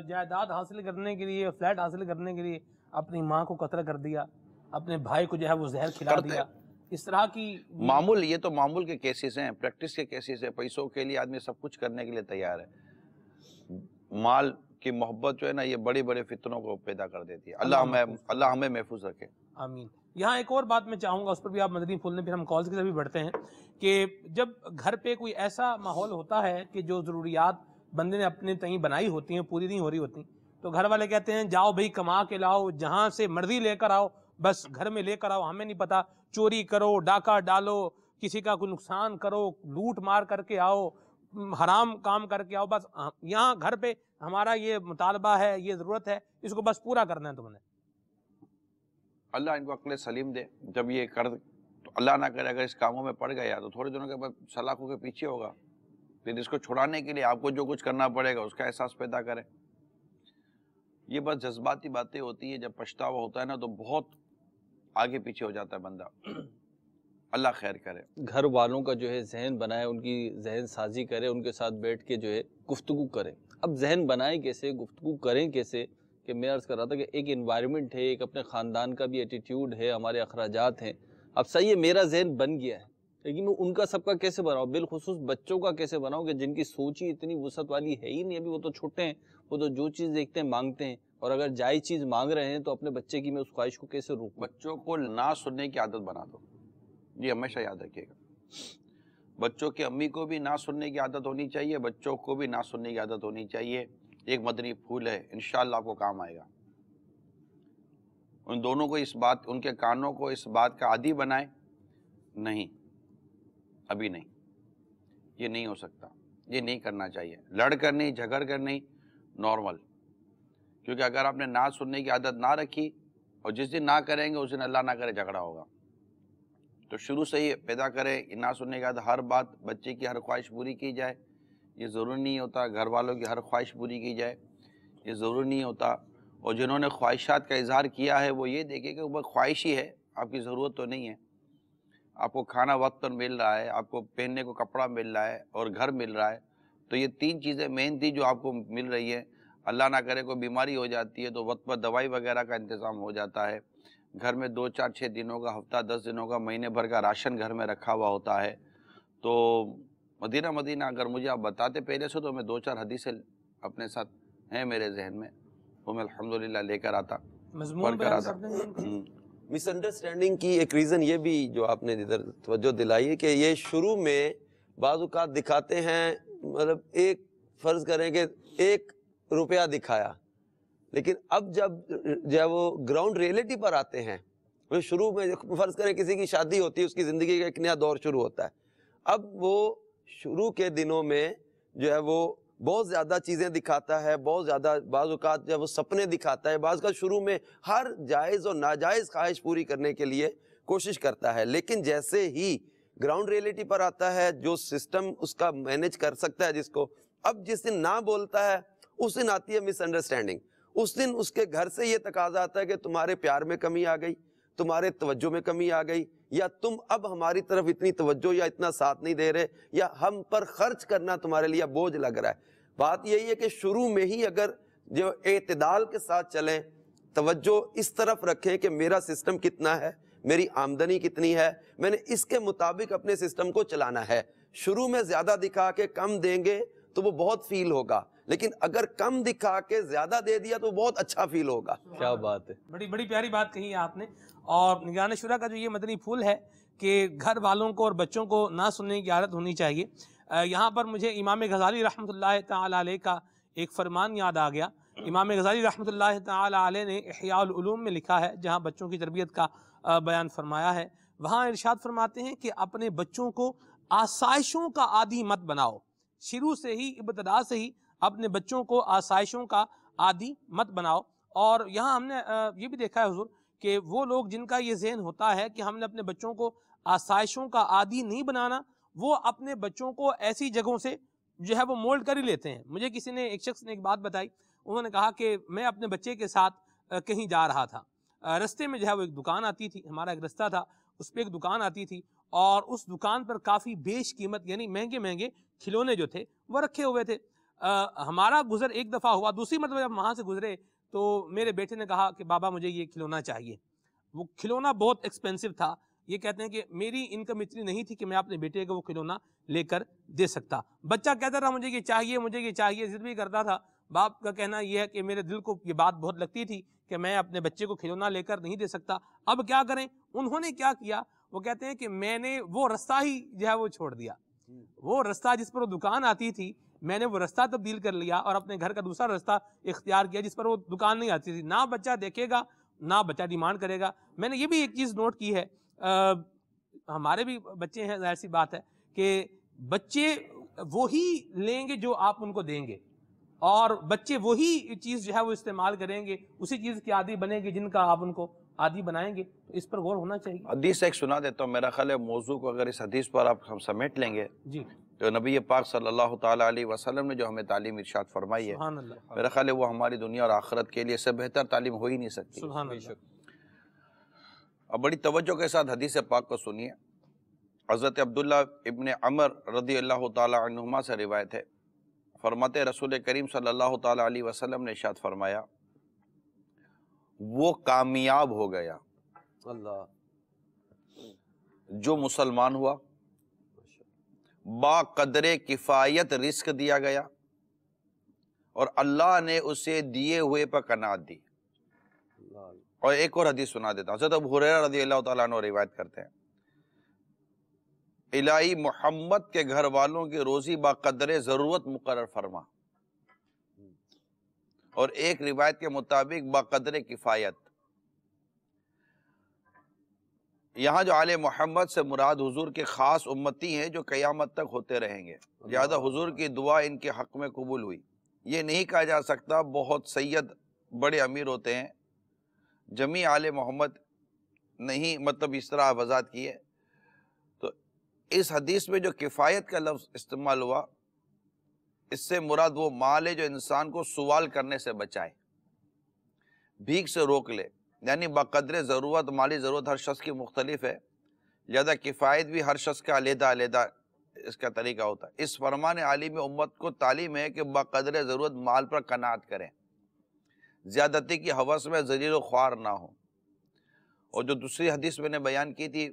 جائیداد حاصل کرنے کے لیے، فلیٹ حاصل کرنے کے لیے اپنی ماں کو قتل کر دیا، اپنے بھائی کو جو ہے وہ زہر کھلا دیا، اس طرح کی معمول، یہ تو معمول کے کیسز ہیں، پریکٹس کے کیسز ہیں۔ پیسوں کے لیے آدمی سب کچھ کرنے کے لیے تیار ہے۔ مال کی محبت جو ہے نا، یہ بڑی بڑے فتنوں کو پیدا کر دیتی ہے۔ اللہ ہمیں محفوظ رکھے، آمین۔ یہاں ایک اور بات میں چاہوں گا، اس پر بھی آپ مدنی پھول نے، پھر ہم کالز کی طرف بھی بڑھتے ہیں، کہ جب گھر پہ کوئی ایسا ماحول ہوتا ہے کہ جو ضروریات بندے نے اپنے تئیں بنائی ہوتی ہیں پوری نہیں ہو رہی ہوتی، تو گھر والے کہتے ہیں جاؤ بھائی کما کے لاؤ، جہاں سے مرضی لے کر آؤ، بس گھر میں لے کر آؤ، ہمیں نہیں پتا، چوری کرو، ڈاکہ ڈالو، کسی کا کوئی نقصان کرو، لوٹ مار کر کے آؤ، حرام کام کر کے آؤ، بس یہاں گھر پہ ہمارا یہ مطالبہ ہے، یہ ضرورت ہے، اس کو بس پورا کرنا ہے تم نے۔ اللہ ان کو عقل سلیم دے۔ جب یہ کر تو اللہ نہ کرے اگر اس کاموں میں پڑ گیا تو تھوڑے دنوں کے بعد سلاخوں کے پیچھے ہوگا، پھر اس کو چھڑانے کے لیے آپ کو جو کچھ کرنا پڑے گا اس کا احساس پیدا کرے۔ یہ بس جذباتی باتیں ہوتی ہیں، جب پچھتاوا ہوتا ہے نا تو بہت آگے پیچھے ہو جاتا ہے بندہ۔ اللہ خیر کرے۔ گھر والوں کا جو ہے ذہن بنائے، ان کی ذہن سازی کرے، ان کے ساتھ بیٹھ کے جو ہے گفتگو کرے۔ اب ذہن بنائیں کیسے، گفتگو کریں کیسے، کہ میں عرض کر رہا تھا کہ ایک انوائرمنٹ ہے، ایک اپنے خاندان کا بھی ایٹیٹیوڈ ہے، ہمارے اخراجات ہیں۔ اب صحیح ہے میرا ذہن بن گیا ہے، لیکن میں ان کا سب کا کیسے بناؤں، بالخصوص بچوں کا کیسے بناؤں کہ جن کی سوچ ہی اتنی وسعت والی ہے ہی نہیں، ابھی وہ تو چھوٹے ہیں، وہ تو جو چیز دیکھتے ہیں مانگتے ہیں، اور اگر جائز چیز مانگ رہے ہیں تو اپنے بچے کی میں اس خواہش کو کیسے روکوں؟ بچوں کو نہ سننے کی عادت بنا دو، یہ ہمیشہ یاد رکھیے گا۔ بچوں کی امی کو بھی نہ سننے کی عادت ہونی چاہیے، بچوں کو بھی نہ سننے کی عادت ہونی چاہیے۔ ایک مدنی پھول ہے، انشاءاللہ آپ کو کام آئے گا۔ ان دونوں کو اس بات، ان کے کانوں کو اس بات کا عادی بنائے، نہیں ابھی نہیں، یہ نہیں ہو سکتا، یہ نہیں کرنا چاہیے، لڑ کر نہیں، جھگڑ کر نہیں، نارمل۔ کیونکہ اگر آپ نے نہ سننے کی عادت نہ رکھی اور جس دن نہ کریں گے اس دن اللہ نہ کرے جھگڑا ہوگا۔ تو شروع سے ہی پیدا کرے نہ سننے کی عادت، ہر بات بچے کی ہر خواہش پوری کی جائے، یہ ضروری نہیں ہوتا۔ گھر والوں کی ہر خواہش پوری کی جائے، یہ ضروری نہیں ہوتا۔ اور جنہوں نے خواہشات کا اظہار کیا ہے وہ یہ دیکھیں کہ وہ خواہش ہی ہے، آپ کی ضرورت تو نہیں ہے۔ آپ کو کھانا وقت پر مل رہا ہے، آپ کو پہننے کو کپڑا مل رہا ہے اور گھر مل رہا ہے، تو یہ تین چیزیں مین تھی جو آپ کو مل رہی ہے۔ اللہ نہ کرے کوئی بیماری ہو جاتی ہے تو وقت پر دوائی وغیرہ کا انتظام ہو جاتا ہے، گھر میں 2 4 6 دنوں کا، ہفتہ 10 دنوں کا، مہینے بھر کا راشن گھر میں رکھا ہوا ہوتا ہے۔ تو مدینہ اگر مجھے آپ بتاتے پہلے سے تو میں 2 4 حدیثیں اپنے ساتھ ہیں میرے ذہن میں، وہ میں الحمدللہ لے کر آتا، مضمون پڑھ کر بیان آتا۔ کر دیں گے۔ مس انڈرسٹینڈنگ کی ایک ریزن یہ بھی جو آپ نے ادھر توجہ دلائی ہے کہ یہ شروع میں بعض اوقات دکھاتے ہیں، مطلب ایک فرض کریں کہ 1 روپیہ دکھایا، لیکن اب جب وہ گراؤنڈ ریئلٹی پر آتے ہیں، وہ شروع میں فرض کریں کسی کی شادی ہوتی ہے، اس کی زندگی کا ایک نیا دور شروع ہوتا ہے، اب وہ شروع کے دنوں میں جو ہے وہ بہت زیادہ چیزیں دکھاتا ہے، بہت زیادہ بعض اوقات جب وہ سپنے دکھاتا ہے، بعض کا شروع میں ہر جائز اور ناجائز خواہش پوری کرنے کے لیے کوشش کرتا ہے، لیکن جیسے ہی گراؤنڈ ریئلٹی پر آتا ہے، جو سسٹم اس کا مینج کر سکتا ہے جس کو، اب جس دن نہ بولتا ہے اس دن آتی ہے مس انڈرسٹینڈنگ، اس دن اس کے گھر سے یہ تقاضا آتا ہے کہ تمہارے پیار میں کمی آ گئی، تمہارے توجہ میں کمی آ گئی، یا تم اب ہماری طرف اتنی توجہ یا اتنا ساتھ نہیں دے رہے، یا ہم پر خرچ کرنا تمہارے لیے بوجھ لگ رہا ہے۔ بات یہی ہے کہ شروع میں ہی اگر جو اعتدال کے ساتھ چلیں، توجہ اس طرف رکھیں کہ میرا سسٹم کتنا ہے، میری آمدنی کتنی ہے، میں نے اس کے مطابق اپنے سسٹم کو چلانا ہے۔ شروع میں زیادہ دکھا کے کم دیں گے تو وہ بہت فیل ہوگا، لیکن اگر کم دکھا کے زیادہ دے دیا تو بہت اچھا فیل ہوگا۔ کیا بات ہے، بڑی پیاری بات کہی ہے آپ نے۔ اور نگران شورا کا جو یہ مدنی پھول ہے کہ گھر والوں کو اور بچوں کو نہ سننے کی عادت ہونی چاہیے۔ یہاں پر مجھے امام غزالی رحمۃ اللہ تعالی علیہ کا ایک فرمان یاد آ گیا۔ امام غزالی رحمۃ اللہ تعالی علیہ نے احیاء العلوم میں لکھا ہے، جہاں بچوں کی تربیت کا بیان فرمایا ہے، وہاں ارشاد فرماتے ہیں کہ اپنے بچوں کو آسائشوں کا عادی مت بناؤ۔ شروع سے ہی، ابتدا سے ہی اپنے بچوں کو آسائشوں کا عادی مت بناؤ۔ اور یہاں ہم نے یہ بھی دیکھا ہے حضور کہ وہ لوگ جن کا یہ ذہن ہوتا ہے کہ ہم نے اپنے بچوں کو آسائشوں کا عادی نہیں بنانا، وہ اپنے بچوں کو ایسی جگہوں سے جو ہے وہ مولڈ کر ہی لیتے ہیں۔ مجھے کسی نے، ایک شخص نے ایک بات بتائی، انہوں نے کہا کہ میں اپنے بچے کے ساتھ کہیں جا رہا تھا، رستے میں جو ہے وہ ایک دکان آتی تھی، ہمارا ایک رستہ تھا، اس پہ ایک دکان آتی تھی، اور اس دکان پر کافی بیش قیمت یعنی مہنگے مہنگے کھلونے جو تھے وہ رکھے ہوئے تھے۔ ہمارا گزر ایک دفعہ ہوا، دوسری مرتبہ جب وہاں سے گزرے تو میرے بیٹے نے کہا کہ بابا مجھے یہ کھلونا چاہیے۔ وہ کھلونا بہت ایکسپینسو تھا۔ یہ کہتے ہیں کہ میری انکم اتنی نہیں تھی کہ میں اپنے بیٹے کو وہ کھلونا لے کر دے سکتا۔ بچہ کہتا رہا مجھے یہ چاہیے، مجھے یہ چاہیے، ضد بھی کرتا تھا۔ باپ کا کہنا یہ ہے کہ میرے دل کو یہ بات بہت لگتی تھی کہ میں اپنے بچے کو کھلونا لے کر نہیں دے سکتا، اب کیا کریں؟ انہوں نے کیا کیا، وہ کہتے ہیں کہ میں نے وہ رستہ ہی جو ہے وہ چھوڑ دیا۔ وہ رستہ جس پر وہ دکان آتی تھی، میں نے وہ رستہ تبدیل کر لیا اور اپنے گھر کا دوسرا رستہ اختیار کیا جس پر وہ دکان نہیں آتی تھی۔ نہ بچہ دیکھے گا، نہ بچہ ڈیمانڈ کرے گا۔ میں نے یہ بھی ایک چیز نوٹ کی ہے، ہمارے بھی بچے ہیں، ظاہر سی بات ہے کہ بچے وہی لیں گے جو آپ ان کو دیں گے، اور بچے وہی چیز جو ہے وہ استعمال کریں گے، اسی چیز کی عادی بنیں گے جن کا آپ ان کو عادی بنائیں گے۔ تو اس پر غور ہونا چاہیے۔ حدیث ایک سنا دیتا ہوں، میرا خیال ہے موضوع کو اگر اس حدیث پر آپ ہم سمیٹ لیں گے جی، تو نبی پاک صلی اللہ تعالیٰ علیہ وسلم نے جو ہمیں تعلیم ارشاد فرمائی ہے، سبحان اللہ، میرا خیال ہے وہ ہماری دنیا اور آخرت کے لیے اس سے بہتر تعلیم ہو ہی نہیں سکتی۔ سبحان اللہ۔ اب بڑی توجہ کے ساتھ حدیث پاک کو سنیے۔ حضرت عبداللہ ابن عمر رضی اللہ تعالیٰ عنہما سے روایت ہے، فرماتے رسول کریم صلی اللہ تعالیٰ علیہ وسلم نے ارشاد فرمایا، وہ کامیاب ہو گیا اللہ، جو مسلمان ہوا، با قدر کفایت رزق دیا گیا، اور اللہ نے اسے دیے ہوئے پر قناعت دی۔ اور ایک اور حدیث سنا دیتا ہوں، حضرت ابو ہریرہ رضی اللہ تعالیٰ عنہ روایت کرتے ہیں، الہی محمد کے گھر والوں کی روزی با قدر ضرورت مقرر فرما، اور ایک روایت کے مطابق با قدر کفایت۔ یہاں جو آل محمد سے مراد حضور کے خاص امتی ہیں جو قیامت تک ہوتے رہیں گے، لہذا حضور کی دعا ان کے حق میں قبول ہوئی۔ یہ نہیں کہا جا سکتا بہت سید بڑے امیر ہوتے ہیں، جمیع آل محمد نہیں، مطلب اس طرح وضاحت کی ہے۔ تو اس حدیث میں جو کفایت کا لفظ استعمال ہوا، اس سے مراد وہ مال ہے جو انسان کو سوال کرنے سے بچائے، بھیک سے روک لے، یعنی بقدر ضرورت۔ مالی ضرورت ہر شخص کی مختلف ہے، لہذا کفایت بھی ہر شخص کا علیحدہ علیحدہ اس کا طریقہ ہوتا ہے۔ اس فرمان عالم امت کو تعلیم ہے کہ بقدر ضرورت مال پر قناعت کریں، زیادتی کی ہوس میں ذلیل و خوار نہ ہو۔ اور جو دوسری حدیث میں نے بیان کی تھی،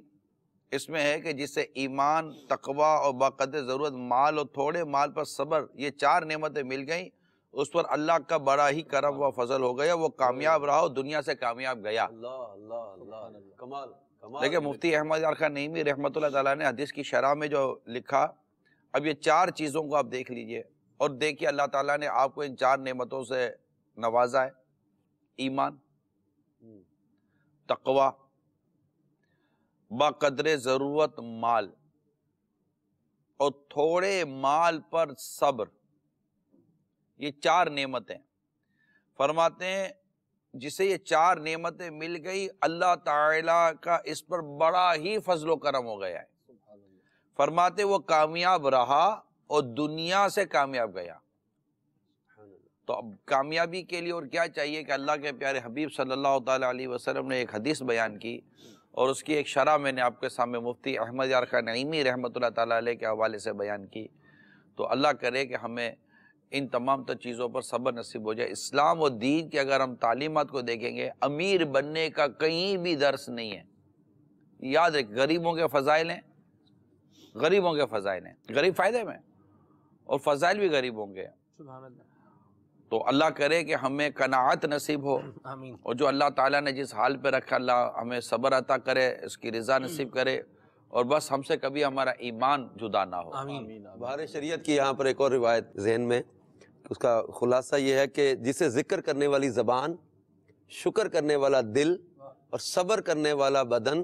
اس میں ہے کہ جسے ایمان، تقوی اور بقدر ضرورت مال اور تھوڑے مال پر صبر، یہ چار نعمتیں مل گئیں، اس پر اللہ کا بڑا ہی کرم و فضل ہو گیا، وہ کامیاب رہا اور دنیا سے کامیاب گیا۔ اللہ اللہ اللہ، کمال کمال۔ دیکھیں مفتی احمد یار خان نعیمی رحمۃ اللہ تعالیٰ نے حدیث کی شرح میں جو لکھا، اب یہ چار چیزوں کو آپ دیکھ لیجئے اور دیکھیے اللہ تعالیٰ نے آپ کو ان چار نعمتوں سے نوازا ہے، ایمان، تقوی، بقدر ضرورت مال، اور تھوڑے مال پر صبر۔ یہ 4 نعمتیں فرماتے ہیں جسے یہ 4 نعمتیں مل گئی اللہ تعالیٰ کا اس پر بڑا ہی فضل و کرم ہو گیا ہے. فرماتے وہ کامیاب رہا اور دنیا سے کامیاب گیا. تو اب کامیابی کے لیے اور کیا چاہیے کہ اللہ کے پیارے حبیب صلی اللہ تعالیٰ علیہ وسلم نے ایک حدیث بیان کی اور اس کی ایک شرح میں نے آپ کے سامنے مفتی احمد یار خان نعیمی رحمۃ اللہ تعالیٰ علیہ کے حوالے سے بیان کی. تو اللہ کرے کہ ہمیں ان تمام تر چیزوں پر صبر نصیب ہو جائے. اسلام و دین کی اگر ہم تعلیمات کو دیکھیں گے امیر بننے کا کہیں بھی درس نہیں ہے. یاد رکھ غریبوں کے فضائل ہیں، غریبوں کے فضائل ہیں، غریب فائدے میں اور فضائل بھی غریبوں کے ہیں. سبحان اللہ. تو اللہ کرے کہ ہمیں قناعت نصیب ہو آمین. اور جو اللہ تعالیٰ نے جس حال پہ رکھا اللہ ہمیں صبر عطا کرے، اس کی رضا نصیب کرے اور بس ہم سے کبھی ہمارا ایمان جدا نہ ہو. آمین. بہار شریعت کی یہاں پر ایک اور روایت ذہن میں، اس کا خلاصہ یہ ہے کہ جسے ذکر کرنے والی زبان، شکر کرنے والا دل اور صبر کرنے والا بدن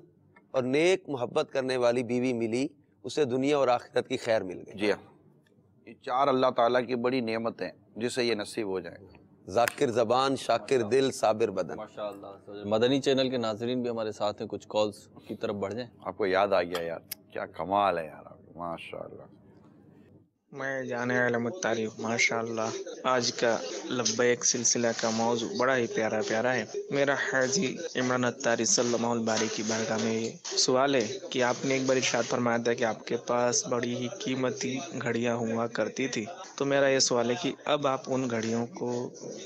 اور نیک محبت کرنے والی بیوی ملی، اسے دنیا اور آخرت کی خیر مل گئی. جی ہاں، یہ 4 اللہ تعالیٰ کی بڑی نعمتیں جسے یہ نصیب ہو جائے. ذاکر زبان، شاکر دل، صابر بدن. ماشاءاللہ. مدنی چینل کے ناظرین بھی ہمارے ساتھ ہیں، کچھ کالز کی طرف بڑھ جائیں. آپ کو یاد آ گیا یار، کیا کمال ہے یار، ماشاءاللہ. میں جانے علم التعریف. ماشاءاللہ آج کا لبیک سلسلہ کا موضوع بڑا ہی پیارا ہے. میرا حاجی عمران اتاری صلی اللہ الباری کی بارگاہ میں یہ سوال ہے کہ آپ نے ایک بار ارشاد فرمایا تھا کہ آپ کے پاس بڑی ہی قیمتی گھڑیاں ہوا کرتی تھی. تو میرا یہ سوال ہے کہ اب آپ ان گھڑیوں کو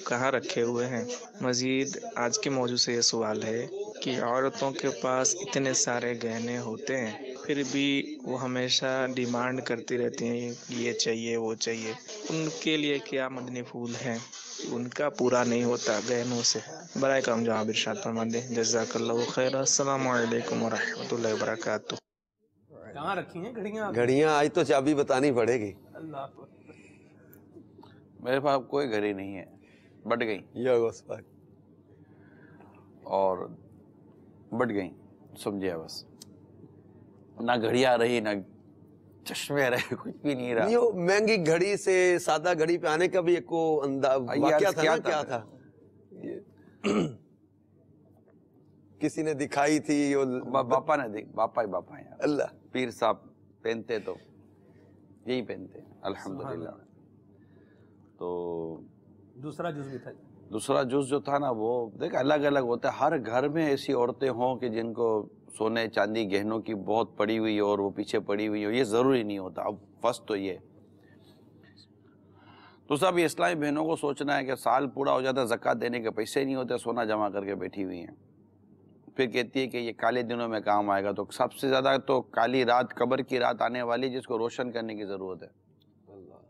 کہاں رکھے ہوئے ہیں؟ مزید آج کے موضوع سے یہ سوال ہے کہ عورتوں کے پاس اتنے سارے گہنے ہوتے ہیں پھر بھی وہ ہمیشہ ڈیمانڈ کرتی رہتی ہیں یہ چاہیے وہ چاہیے. ان کے لیے کیا مدنی پھول ہیں کہ ان کا پورا نہیں ہوتا گہنوں سے؟ برائے کرم جواب ارشاد فرما دیں. جزاک اللہ خیر. السلام علیکم ورحمۃ اللہ وبرکاتہ. کہاں رکھی ہیں گھڑیاں؟ گھڑیاں آج تو چابی بتانی پڑے گی. اللہ. میرے پاس کوئی گھڑی نہیں ہے، بٹ گئی اور بٹ گئی، سمجھے بس. نہ گھڑیاں رہی، نہ چشمے رہے، کچھ بھی نہیں رہا. یہ مہنگی گھڑی سے سادہ گھڑی پہ آنے کا بھی ایک واقعہ تھا نا، کیا تھا؟ کسی نے دکھائی تھی باپا نے دیکھ، باپا ہی ہیں. اللہ پیر صاحب پہنتے تو یہی پہنتے الحمدللہ. تو دوسرا جز بھی تھا. دوسرا جز جو تھا نا وہ دیکھ الگ الگ ہوتا ہے. ہر گھر میں ایسی عورتیں ہوں کہ جن کو سونے چاندی گہنوں کی بہت پڑی ہوئی اور وہ پیچھے پڑی ہوئی ہو، یہ ضروری نہیں ہوتا. اب فرسٹ تو یہ تو سب اسلامی بہنوں کو سوچنا ہے کہ سال پورا ہو جاتا ہے، زکوٰۃ دینے کے پیسے نہیں ہوتے، سونا جمع کر کے بیٹھی ہوئی ہیں. پھر کہتی ہے کہ یہ کالے دنوں میں کام آئے گا. تو سب سے زیادہ تو کالی رات، قبر کی رات آنے والی جس کو روشن کرنے کی ضرورت ہے،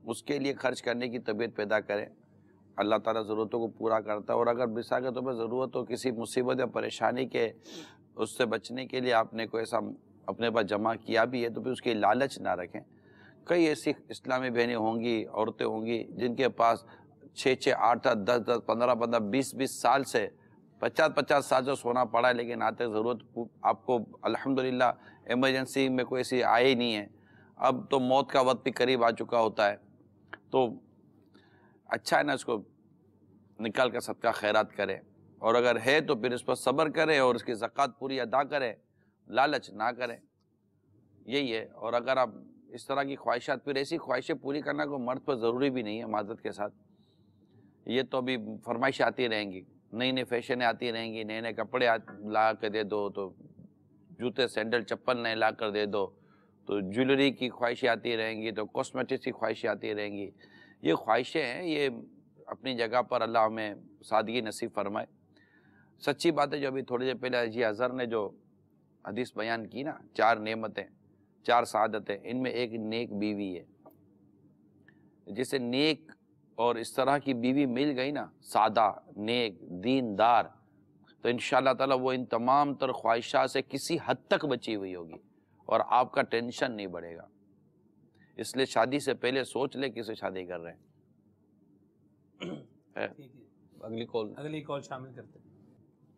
اس کے لیے خرچ کرنے کی طبیعت پیدا کریں. اللہ تعالیٰ ضرورتوں کو پورا کرتا ہے. اور اگر مثال کے طور پہ ضرورت ہو کسی مصیبت یا پریشانی کے، اس سے بچنے کے لیے آپ نے کوئی ایسا اپنے پاس جمع کیا بھی ہے تو پھر اس کی لالچ نہ رکھیں. کئی ایسی اسلامی بہنیں ہوں گی، عورتیں ہوں گی جن کے پاس 6 8 10 15 20 سال سے 50 سال سے سونا پڑا ہے، لیکن آتے ضرورت آپ کو الحمدللہ ایمرجنسی میں کوئی ایسی آئے ہی نہیں ہے. اب تو موت کا وقت بھی قریب آ چکا ہوتا ہے، تو اچھا ہے نا، اس کو نکال کر صدقہ خیرات کرے. اور اگر ہے تو پھر اس پر صبر کرے اور اس کی زکوٰۃ پوری ادا کرے، لالچ نہ کرے. یہی ہے. اور اگر آپ اس طرح کی خواہشات، پھر ایسی خواہشیں پوری کرنا کوئی مرد پر ضروری بھی نہیں ہے معذرت کے ساتھ. یہ تو ابھی فرمائشیں آتی رہیں گی، نئی نئی فیشنیں آتی رہیں گی، نئے نئے کپڑے لا کے دے دو، تو جوتے سینڈل چپل نئے لا کر دے دو، تو جویلری کی خواہشیں آتی رہیں گی، تو کاسمیٹکس کی خواہشیں آتی رہیں گی. یہ خواہشیں ہیں، یہ اپنی جگہ پر اللہ ہمیں سادگی نصیب فرمائے. سچی بات ہے جو ابھی تھوڑی دیر پہلے جی اظہر نے جو حدیث بیان کی نا، 4 نعمتیں، 4 سعادتیں، ان میں ایک نیک بیوی ہے. جسے نیک اور اس طرح کی بیوی مل گئی نا، سادہ، نیک، دیندار، تو انشاءاللہ تعالیٰ وہ ان تمام تر خواہشات سے کسی حد تک بچی ہوئی ہوگی اور آپ کا ٹینشن نہیں بڑھے گا. اس لیے شادی سے پہلے سوچ لے کسے شادی کر رہے ہیں. اگلی کال شامل کرتے ہیں.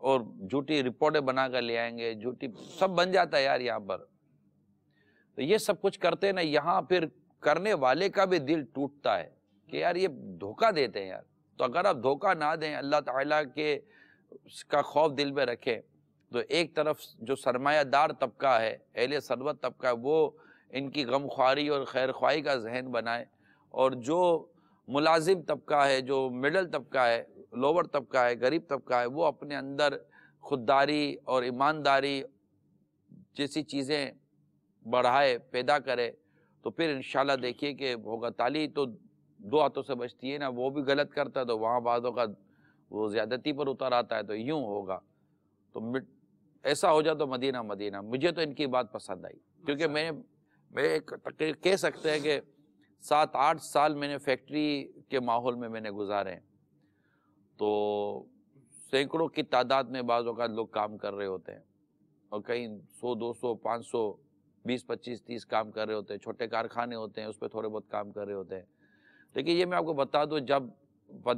اور جھوٹی رپورٹیں بنا کر لے آئیں گے, جھوٹی سب بن جاتا ہے یار یہاں پر. تو یہ سب کچھ کرتے ہیں نا, یہاں پھر کرنے والے کا بھی دل ٹوٹتا ہے کہ یار یہ دھوکہ دیتے ہیں یار. تو اگر آپ دھوکہ نہ دیں, اللہ تعالیٰ کے کا خوف دل میں رکھیں, تو ایک طرف جو سرمایہ دار طبقہ ہے, اہل ثروت طبقہ ہے, وہ ان کی غم خواری اور خیر خواہی کا ذہن بنائے, اور جو ملازم طبقہ ہے, جو مڈل طبقہ ہے, لوور طبقہ ہے, غریب طبقہ ہے, وہ اپنے اندر خودداری اور ایمانداری جیسی چیزیں بڑھائے, پیدا کرے, تو پھر انشاءاللہ دیکھیے کہ ہوگا. تالی تو دو ہاتھوں سے بچتی ہے نا, وہ بھی غلط کرتا ہے تو وہاں بعضوں کا وہ زیادتی پر اتر آتا ہے, تو یوں ہوگا. تو ایسا ہو جائے تو مدینہ مدینہ. مجھے تو ان کی بات پسند آئی, کیونکہ میں کہہ سکتے ہیں کہ 7-8 سال میں نے فیکٹری کے ماحول میں نے گزارے ہیں, تو سینکڑوں کی تعداد میں بعض اوقات لوگ کام کر رہے ہوتے ہیں, اور کہیں 100, 200, 500, 20, 25, 30 کام کر رہے ہوتے ہیں. چھوٹے کارخانے ہوتے ہیں, اس پہ تھوڑے بہت کام کر رہے ہوتے ہیں. لیکن یہ میں آپ کو بتا دوں, جب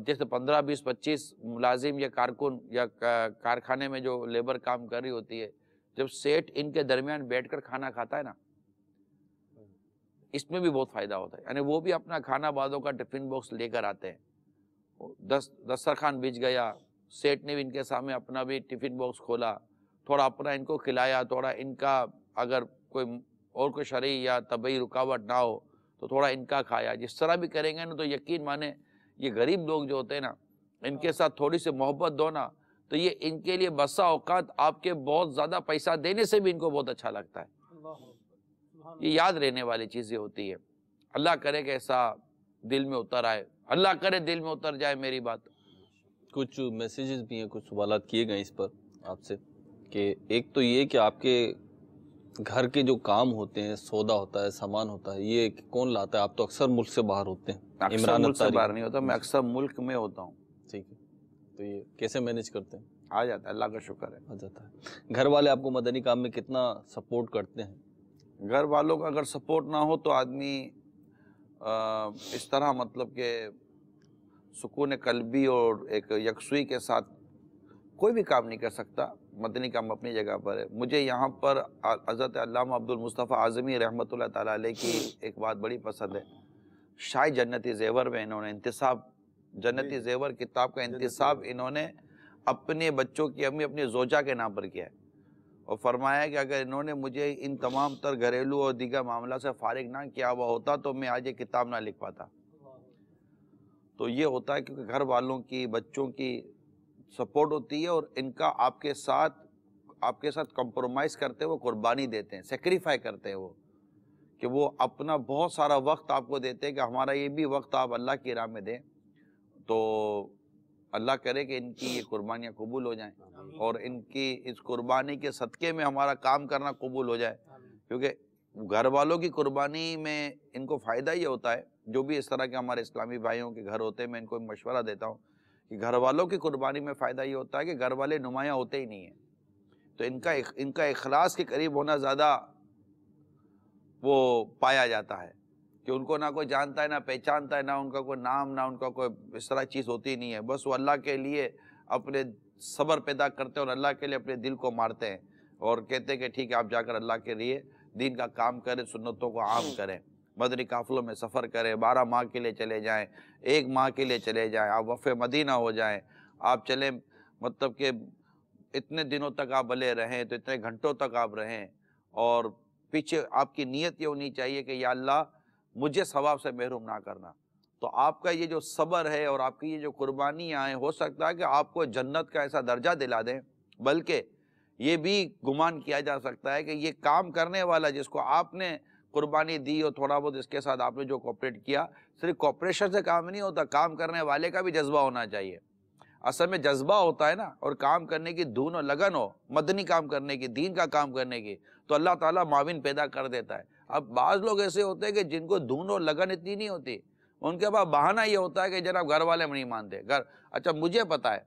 جیسے 15, 20, 25 ملازم یا کارکن یا کارخانے میں جو لیبر کام کر رہی ہوتی ہے, جب سیٹ ان کے درمیان بیٹھ کر کھانا کھاتا ہے نا, اس میں بھی بہت فائدہ ہوتا ہے. یعنی وہ بھی اپنا کھانا بعضوں کا ٹفن باکس لے کر آتے ہیں, دسترخوان بچ گیا, سیٹ نے بھی ان کے سامنے اپنا بھی ٹفن باکس کھولا, تھوڑا اپنا ان کو کھلایا, تھوڑا ان کا اگر کوئی شرعی یا طبعی رکاوٹ نہ ہو تو تھوڑا ان کا کھایا. جس طرح بھی کریں گے نا, تو یقین مانے یہ غریب لوگ جو ہوتے ہیں نا, ان کے ساتھ تھوڑی سی محبت دو نا, تو یہ ان کے لیے بسا اوقات آپ کے بہت زیادہ پیسہ دینے سے بھی ان کو بہت اچھا لگتا ہے. یہ یاد رہنے والی چیزیں ہوتی ہے. اللہ کرے کہ ایسا دل میں اتر آئے, اللہ کرے دل میں اتر جائے میری بات. کچھ میسیجز بھی ہیں, کچھ سوالات کیے گئے اس پر آپ سے, کہ ایک تو یہ کہ آپ کے گھر کے جو کام ہوتے ہیں, سودا ہوتا ہے, سامان ہوتا ہے, یہ کون لاتا ہے؟ آپ تو اکثر ملک سے باہر ہوتے ہیں. اکثر ملک سے باہر نہیں ہوتا, میں اکثر ملک میں ہوتا ہوں. ٹھیک ہے, تو یہ کیسے مینیج کرتے ہیں؟ آ جاتا ہے, اللہ کا شکر ہے, آ جاتا ہے. گھر والے آپ کو مدنی کام میں کتنا سپورٹ کرتے ہیں؟ گھر والوں کا اگر سپورٹ نہ ہو تو آدمی اس طرح مطلب کہ سکون قلبی اور ایک یکسوئی کے ساتھ کوئی بھی کام نہیں کر سکتا. مدنی کام اپنی جگہ پر ہے. مجھے یہاں پر حضرت علامہ عبد المصطفیٰ اعظمی رحمۃ اللہ تعالیٰ علیہ کی ایک بات بڑی پسند ہے. شاہ جنتی زیور میں انہوں نے انتصاب, جنتی زیور کتاب کا انتصاب انہوں نے اپنے بچوں کی امی, اپنی زوجہ کے نام پر کیا ہے, اور فرمایا کہ اگر انہوں نے مجھے ان تمام تر گھریلو اور دیگر معاملہ سے فارغ نہ کیا ہوا ہوتا تو میں آج یہ کتاب نہ لکھ پاتا. تو یہ ہوتا ہے کیونکہ گھر والوں کی, بچوں کی سپورٹ ہوتی ہے, اور ان کا آپ کے ساتھ کمپرومائز کرتے ہیں, وہ قربانی دیتے ہیں, سیکریفائی کرتے ہیں, کہ وہ اپنا بہت سارا وقت آپ کو دیتے ہیں کہ ہمارا یہ بھی وقت آپ اللہ کی راہ میں دیں. تو اللہ کرے کہ ان کی یہ قربانیاں قبول ہو جائیں, اور ان کی اس قربانی کے صدقے میں ہمارا کام کرنا قبول ہو جائے. کیونکہ گھر والوں کی قربانی میں ان کو فائدہ یہ ہوتا ہے, جو بھی اس طرح کے ہمارے اسلامی بھائیوں کے گھر ہوتے ہیں, میں ان کو مشورہ دیتا ہوں کہ گھر والوں کی قربانی میں فائدہ یہ ہوتا ہے کہ گھر والے نمایاں ہوتے ہی نہیں ہیں, تو ان کا اخلاص کے قریب ہونا زیادہ وہ پایا جاتا ہے, کہ ان کو نہ کوئی جانتا ہے, نہ پہچانتا ہے, نہ ان کا کوئی نام, نہ ان کا کوئی اس طرح چیز ہوتی نہیں ہے. بس وہ اللہ کے لیے اپنے صبر پیدا کرتے ہیں, اور اللہ کے لیے اپنے دل کو مارتے ہیں, اور کہتے ہیں کہ ٹھیک ہے آپ جا کر اللہ کے لیے دین کا کام کریں, سنتوں کو عام کریں, مدنی قافلوں میں سفر کریں, 12 ماہ کے لیے چلے جائیں, 1 ماہ کے لیے چلے جائیں, آپ وفد مدینہ ہو جائیں, آپ چلیں, مطلب کہ اتنے دنوں تک آپ بھلے رہیں, تو اتنے گھنٹوں تک آپ رہیں, اور پیچھے آپ کی نیت یہ ہونی چاہیے کہ یا اللہ مجھے ثواب سے محروم نہ کرنا. تو آپ کا یہ جو صبر ہے اور آپ کی یہ جو قربانیاں ہیں, ہو سکتا ہے کہ آپ کو جنت کا ایسا درجہ دلا دیں, بلکہ یہ بھی گمان کیا جا سکتا ہے کہ یہ کام کرنے والا جس کو آپ نے قربانی دی اور تھوڑا بہت اس کے ساتھ آپ نے جو کوپریٹ کیا, صرف کوپریشن سے کام نہیں ہوتا, کام کرنے والے کا بھی جذبہ ہونا چاہیے. اصل میں جذبہ ہوتا ہے نا, اور کام کرنے کی دھن و لگن ہو, مدنی کام کرنے کی, دین کا کام کرنے کی, تو اللہ تعالیٰ معاون پیدا کر دیتا ہے. اب بعض لوگ ایسے ہوتے ہیں کہ جن کو دھن و لگن اتنی نہیں ہوتی, ان کے پاس بہانہ یہ ہوتا ہے کہ جناب گھر والے نہیں مانتے. اچھا مجھے پتا ہے,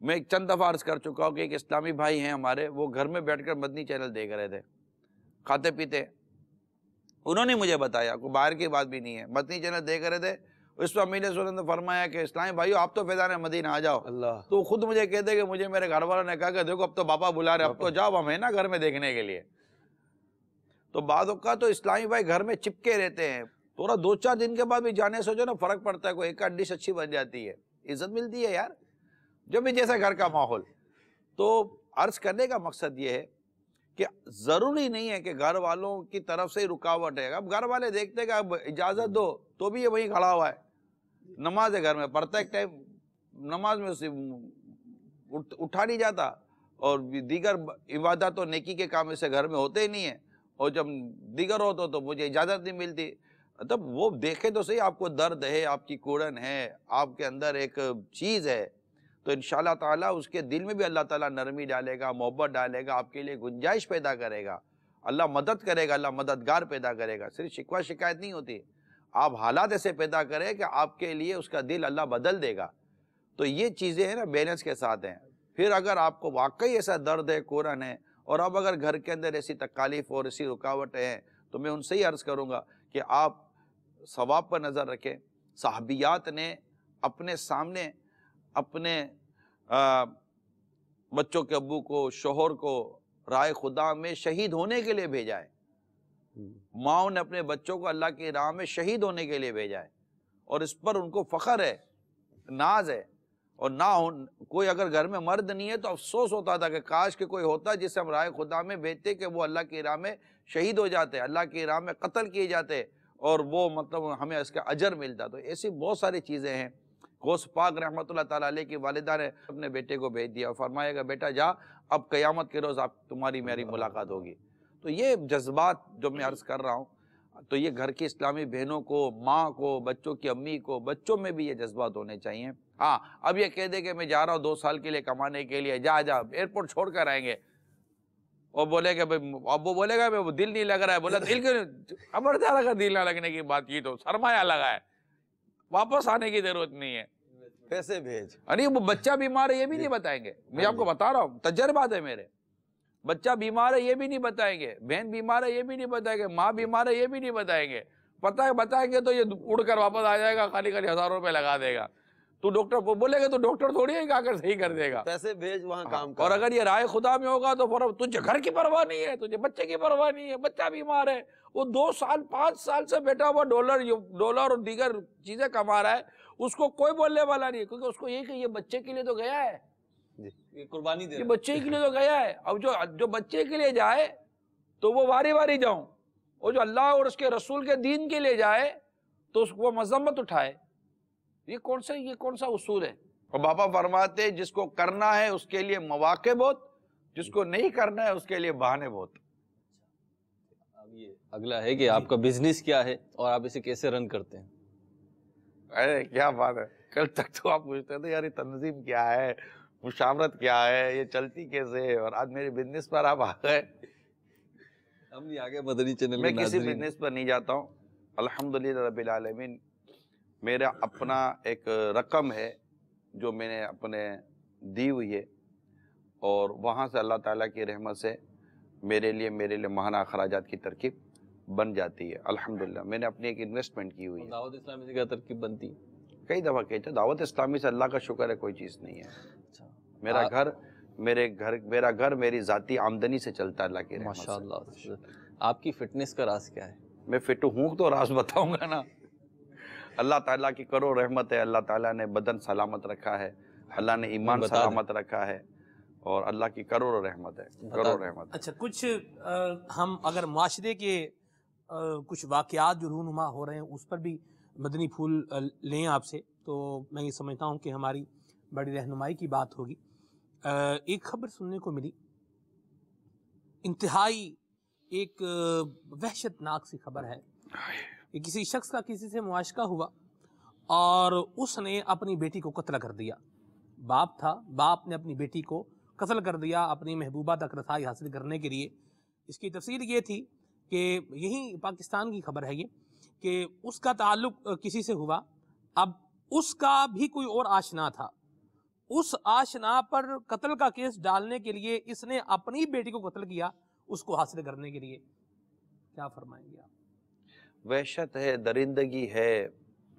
میں ایک چند دفعہ عرض کر چکا ہوں کہ ایک اسلامی بھائی ہیں ہمارے, وہ گھر میں بیٹھ کر مدنی چینل دیکھ رہے تھے, کھاتے پیتے, انہوں نے مجھے بتایا, کوئی باہر کی بات بھی نہیں ہے, مدنی چینل دیکھ رہے تھے, اس پر امیر سنت نے فرمایا کہ اسلامی بھائیو آپ تو فیضان مدینہ آ جاؤ. اللہ. تو خود مجھے کہتے کہ مجھے میرے گھر والوں نے کہا کہ دیکھو اب تو باپا بلا رہے، اب تو جاؤ، ہم ہیں نا گھر میں دیکھنے کے لیے. تو بعض اوقات تو اسلامی بھائی گھر میں چپکے رہتے ہیں، تھوڑا 2-4 دن کے بعد بھی جانے سے جو نا فرق پڑتا ہے، کوئی ایک ڈش اچھی بن جاتی ہے، عزت ملتی ہے یار، جو بھی جیسا گھر کا ماحول. تو عرض کرنے کا مقصد یہ ہے کہ ضروری نہیں ہے کہ گھر والوں کی طرف سے رکاوٹ ہے. اب گھر والے دیکھتے کہ اب اجازت دو تو بھی یہ وہیں کھڑا ہوا ہے، نماز ہے گھر میں پڑھتا، ایک ٹائم نماز میں اٹھا نہیں جاتا، اور دیگر عبادت و نیکی کے کام اسے گھر میں ہوتے ہی نہیں ہیں، اور جب دیگر ہو تو مجھے اجازت نہیں ملتی. تب وہ دیکھے تو صحیح، آپ کو درد ہے، آپ کی کوڑن ہے، آپ کے اندر ایک چیز ہے، تو انشاءاللہ تعالیٰ اس کے دل میں بھی اللہ تعالیٰ نرمی ڈالے گا، محبت ڈالے گا، آپ کے لیے گنجائش پیدا کرے گا، اللہ مدد کرے گا، اللہ مددگار پیدا کرے گا. صرف شکوہ شکایت نہیں ہوتی، آپ حالات ایسے پیدا کریں کہ آپ کے لیے اس کا دل اللہ بدل دے گا. تو یہ چیزیں ہیں نا بیلنس کے ساتھ ہیں. پھر اگر آپ کو واقعی ایسا درد ہے، کورن ہے، اور اب اگر گھر کے اندر ایسی تکالیف اور ایسی رکاوٹیں ہیں، تو میں ان سے ہی عرض کروں گا کہ آپ ثواب پر نظر رکھیں. صحابیات نے اپنے سامنے اپنے بچوں کے ابو کو، شوہر کو راہ خدا میں شہید ہونے کے لیے بھیجا ہے. ماؤں نے اپنے بچوں کو اللہ کی راہ میں شہید ہونے کے لیے بھیجا ہے، اور اس پر ان کو فخر ہے، ناز ہے. اور نہ کوئی اگر گھر میں مرد نہیں ہے تو افسوس ہوتا تھا کہ کاش کہ کوئی ہوتا جسے ہم راہ خدا میں بھیجتے کہ وہ اللہ کی راہ میں شہید ہو جاتے، اللہ کی راہ میں قتل کیے جاتے، اور وہ مطلب ہمیں اس کا اجر ملتا. تو ایسی بہت ساری چیزیں ہیں. غوث پاک رحمۃ اللہ تعالیٰ علیہ کی والدہ نے اپنے بیٹے کو بھیج دیا اور فرمایا کہ بیٹا جا، اب قیامت کے روز تمہاری میری ملاقات ہوگی. تو یہ جذبات جو میں عرض کر رہا ہوں، تو یہ گھر کی اسلامی بہنوں کو، ماں کو، بچوں کی امی کو، بچوں میں بھی یہ جذبات ہونے چاہیے. ہاں اب یہ کہہ دے کہ میں جا رہا ہوں 2 سال کے لیے کمانے کے لیے، جا ایئرپورٹ چھوڑ کر آئیں گے، اور بولے کہ اب وہ بولے گا وہ دل نہیں لگ رہا ہے. بولا دل کیوں نہیں؟ خبردار اگر دل نہ لگنے کی بات کی تو سرمایہ لگا ہے، واپس آنے کی ضرورت نہیں ہے، پیسے بھیج. ارے وہ بچہ بیمار ہے یہ بھی نہیں بتائیں گے. میں آپ کو بتا رہا ہوں، تجربات ہے میرے. بچہ بیمار ہے یہ بھی نہیں بتائیں گے، بہن بیمار ہے یہ بھی نہیں بتائیں گے، ماں بیمار ہے یہ بھی نہیں بتائیں گے. پتہ ہے بتائیں گے تو یہ اڑ کر واپس آ جائے گا، خالی 1000 روپے لگا دے گا. تو ڈاکٹر کو بولے گا تو ڈاکٹر تھوڑی ہے کہ صحیح کر دے گا، پیسے بھیج وہاں کام کر. اور اگر یہ رائے خدا میں ہوگا تو تجھے گھر کی پرواہ نہیں ہے، تجھے بچے کی پرواہ نہیں ہے، بچہ بیمار ہے، وہ 2 سال 5 سال سے بیٹھا ہوا ڈالر اور دیگر چیزیں کما رہا ہے، اس کو کوئی بولنے والا نہیں ہے، کیونکہ اس کو یہ کہ یہ بچے کے لیے تو گیا ہے، یہ قربانی دے یہ بچے کے لیے تو گیا ہے. اب جو بچے کے لیے جائے تو وہ واری واری جاؤں، اور جو اللہ اور اس کے رسول کے دین کے لیے جائے تو اس کو مذمت اٹھائے. یہ کون سا اصول ہے؟ اور بابا فرماتے جس کو کرنا ہے اس کے لیے مواقع بہت، جس کو نہیں کرنا ہے اس کے لیے بہانے بہت. اب یہ اگلا ہے کہ آپ کا بزنس کیا ہے اور آپ اسے کیسے رن کرتے ہیں؟ ارے کیا بات ہے، کل تک تو آپ پوچھتے تھے یار یہ تنظیم کیا ہے، مشاورت کیا ہے، یہ چلتی کیسے ہے، اور آج میری بزنس پر آپ آ گئے. ہم نہیں آگے مدنی چینل میں کسی بزنس پر نہیں جاتا ہوں، الحمدللہ رب العالمین. میرا اپنا ایک رقم ہے جو میں نے اپنے دی ہوئی ہے، اور وہاں سے اللہ تعالیٰ کی رحمت سے میرے لیے ماہانہ اخراجات کی ترکیب بن جاتی ہے. الحمدللہ میں نے اپنی ایک انویسٹمنٹ کی ہوئی ہے. دعوت اسلامی سے کیا ترکیب بنتی؟ کئی دفعہ کہتے دعوت اسلامی سے اللہ کا شکر ہے کوئی چیز نہیں ہے. میرا گھر میری ذاتی آمدنی سے چلتا ہے اللہ کی رحمت سے. ماشاءاللہ. آپ کی فٹنس کا راز کیا ہے؟ میں فٹ ہوں تو راز بتاؤں گا نا. اللہ تعالیٰ کی کروڑ رحمت ہے، اللہ تعالیٰ نے بدن سلامت رکھا ہے، اللہ نے ایمان سلامت رکھا ہے، اور اللہ کی کروڑ رحمت ہے، کروڑ رحمت. اچھا کچھ ہم اگر معاشرے کے کچھ واقعات جو رونما ہو رہے ہیں اس پر بھی مدنی پھول لیں آپ سے، تو میں یہ سمجھتا ہوں کہ ہماری بڑی رہنمائی کی بات ہوگی. ایک خبر سننے کو ملی، انتہائی ایک وحشت ناک سی خبر ہے کہ کسی شخص کا کسی سے معاشقہ ہوا اور اس نے اپنی بیٹی کو قتل کر دیا. باپ تھا، باپ نے اپنی بیٹی کو قتل کر دیا اپنی محبوبہ تک رسائی حاصل کرنے کے لیے. اس کی تفصیل یہ تھی کہ یہی پاکستان کی خبر ہے یہ، کہ اس کا تعلق کسی سے ہوا، اب اس کا بھی کوئی اور آشنا تھا، اس آشنا پر قتل کا کیس ڈالنے کے لیے اس نے اپنی بیٹی کو قتل کیا اس کو حاصل کرنے کے لیے. کیا فرمائیں گے آپ؟ وحشت ہے، درندگی ہے،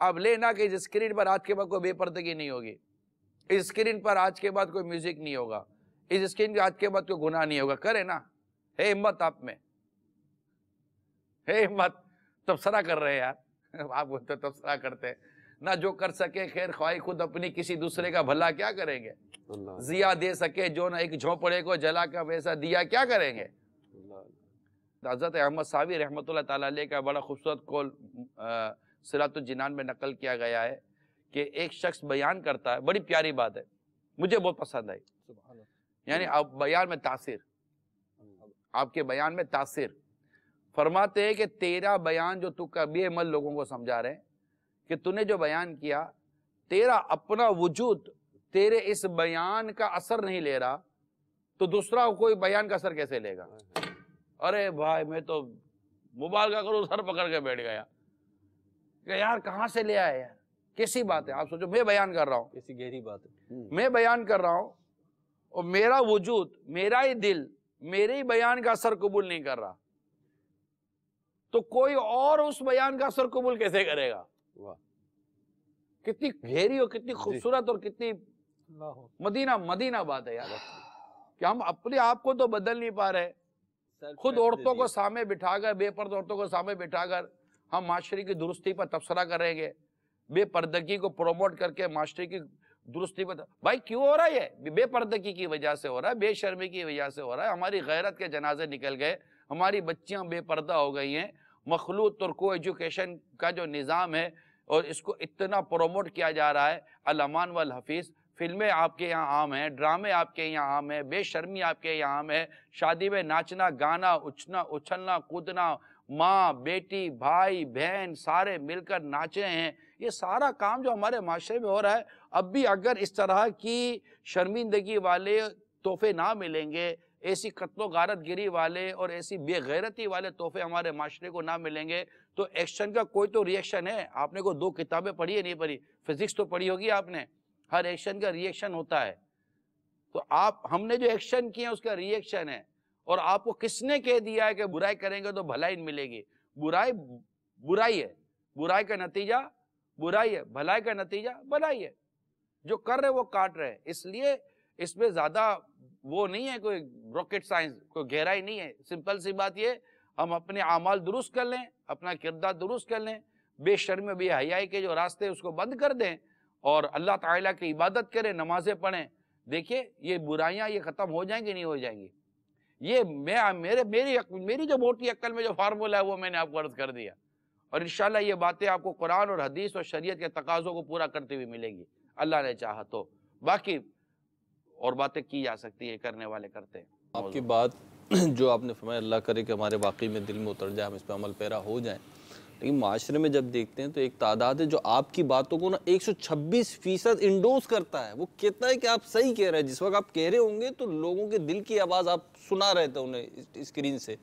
اب لینا کہ اس اسکرین پر آج کے بعد کوئی بے پردگی نہیں ہوگی، اس اسکرین پر آج کے بعد کوئی میوزک نہیں ہوگا، اس اسکرین پر آج کے بعد کوئی گناہ نہیں ہوگا، کرے نا، ہے ہمت آپ میں، ہے ہمت، تبصرہ کر رہے ہیں یار، آپ بولتے تبصرہ کرتے ہیں نہ، جو کر سکے خیر خواہی خود اپنی، کسی دوسرے کا بھلا کیا کریں گے، ضیا دے سکے جو نہ ایک جھونپڑے کو جلا کا ویسا دیا کیا کریں گے۔ حضرت احمد صاحبی رحمۃ اللہ تعالیٰ علیہ کا بڑا خوبصورت قول صراط الجنان میں نقل کیا گیا ہے کہ ایک شخص بیان کرتا ہے، بڑی پیاری بات ہے، مجھے بہت پسند آئی، یعنی آپ بیان میں تاثیر، آپ کے بیان میں تاثیر، فرماتے ہیں کہ تیرا بیان جو تو کبھی عمل لوگوں کو سمجھا رہے ہیں کہ تو نے جو بیان کیا، تیرا اپنا وجود تیرے اس بیان کا اثر نہیں لے رہا تو دوسرا کوئی بیان کا اثر کیسے لے گا؟ ارے بھائی میں تو مبالغہ کروں سر پکڑ کے بیٹھ گیا کہ یار کہاں سے لے آئے یار، کیسی بات ہے؟ آپ سوچو میں بیان کر رہا ہوں، کیسی گہری بات ہے، میں بیان کر رہا ہوں اور میرا وجود، میرا ہی دل میرے ہی بیان کا اثر قبول نہیں کر رہا تو کوئی اور اس بیان کا اثر قبول کیسے کرے گا؟ کتنی گہری اور کتنی خوبصورت اور کتنی مدینہ بات ہے یار کہ ہم اپنے آپ کو تو بدل نہیں پا رہے، خود عورتوں کو سامنے بٹھا کر، بے پردہ عورتوں کو سامنے بٹھا کر ہم معاشرے کی درستی پر تبصرہ کریں گے، بے پردگی کو پروموٹ کر کے معاشرے کی درستی پر، بھائی کیوں ہو رہا ہے یہ؟ بے پردگی کی وجہ سے ہو رہا ہے، بے شرمی کی وجہ سے ہو رہا ہے، ہماری غیرت کے جنازے نکل گئے، ہماری بچیاں بے پردہ ہو گئی ہیں، مخلوط اور کو ایجوکیشن کا جو نظام ہے اور اس کو اتنا پروموٹ کیا جا رہا ہے، الامان والحفیظ، فلمیں آپ کے یہاں عام ہیں، ڈرامے آپ کے یہاں عام ہیں، بے شرمی آپ کے یہاں عام ہے، شادی میں ناچنا گانا اچھلنا کودنا، ماں بیٹی بھائی بہن سارے مل کر ناچے ہیں، یہ سارا کام جو ہمارے معاشرے میں ہو رہا ہے، اب بھی اگر اس طرح کی شرمندگی والے تحفے نہ ملیں گے، ایسی قتل و غارت گری والے اور ایسی بے غیرتی والے تحفے ہمارے معاشرے کو نہ ملیں گے تو ایکشن کا کوئی تو ری ایکشن ہے۔ آپ نے کوئی 2 کتابیں پڑھی ہے نہیں پڑھی؟ فزکس تو پڑھی ہوگی آپ نے، ہر ایکشن کا ری ایکشن ہوتا ہے، تو ہم نے جو ایکشن کیے ہیں اس کا ری ایکشن ہے، اور آپ کو کس نے کہہ دیا ہے کہ برائی کریں گے تو بھلائی ملے گی؟ برائی ہے، برائی کا نتیجہ برائی ہے، بھلائی کا نتیجہ بھلائی ہے، جو کر رہے وہ کاٹ رہے، اس لیے اس میں زیادہ وہ نہیں ہے، کوئی راکٹ سائنس، کوئی گہرائی نہیں ہے، سمپل سی بات یہ، ہم اپنے اعمال درست کر لیں، اپنا کردار درست کر لیں، بے شرمی بے حیائی کے جو راستے اس کو بند کر دیں اور اللہ تعالیٰ کی عبادت کریں، نمازیں پڑھیں، دیکھیے یہ برائیاں یہ ختم ہو جائیں گی نہیں ہو جائیں گی؟ یہ میری جو موٹی عقل میں جو فارمولہ ہے وہ میں نے آپ کو عرض کر دیا، اور انشاءاللہ یہ باتیں آپ کو قرآن اور حدیث اور شریعت کے تقاضوں کو پورا کرتے ہوئے ملے گی اللہ نے چاہا تو، باقی اور باتیں کی جا سکتی ہے، کرنے والے کرتے ہیں۔ آپ کی بات جو آپ نے فرمایا اللہ کرے کہ ہمارے واقعی میں دل میں اتر جائے، ہم اس پہ عمل پیرا ہو جائیں، لیکن معاشرے میں جب دیکھتے ہیں تو ایک تعداد ہے جو آپ کی باتوں کو نا 126% انڈوز کرتا ہے، وہ کہتا ہے کہ آپ صحیح کہہ رہے ہیں، جس وقت آپ کہہ رہے ہوں گے تو لوگوں کے دل کی آواز آپ سنا رہے تھے انہیں اسکرین سے،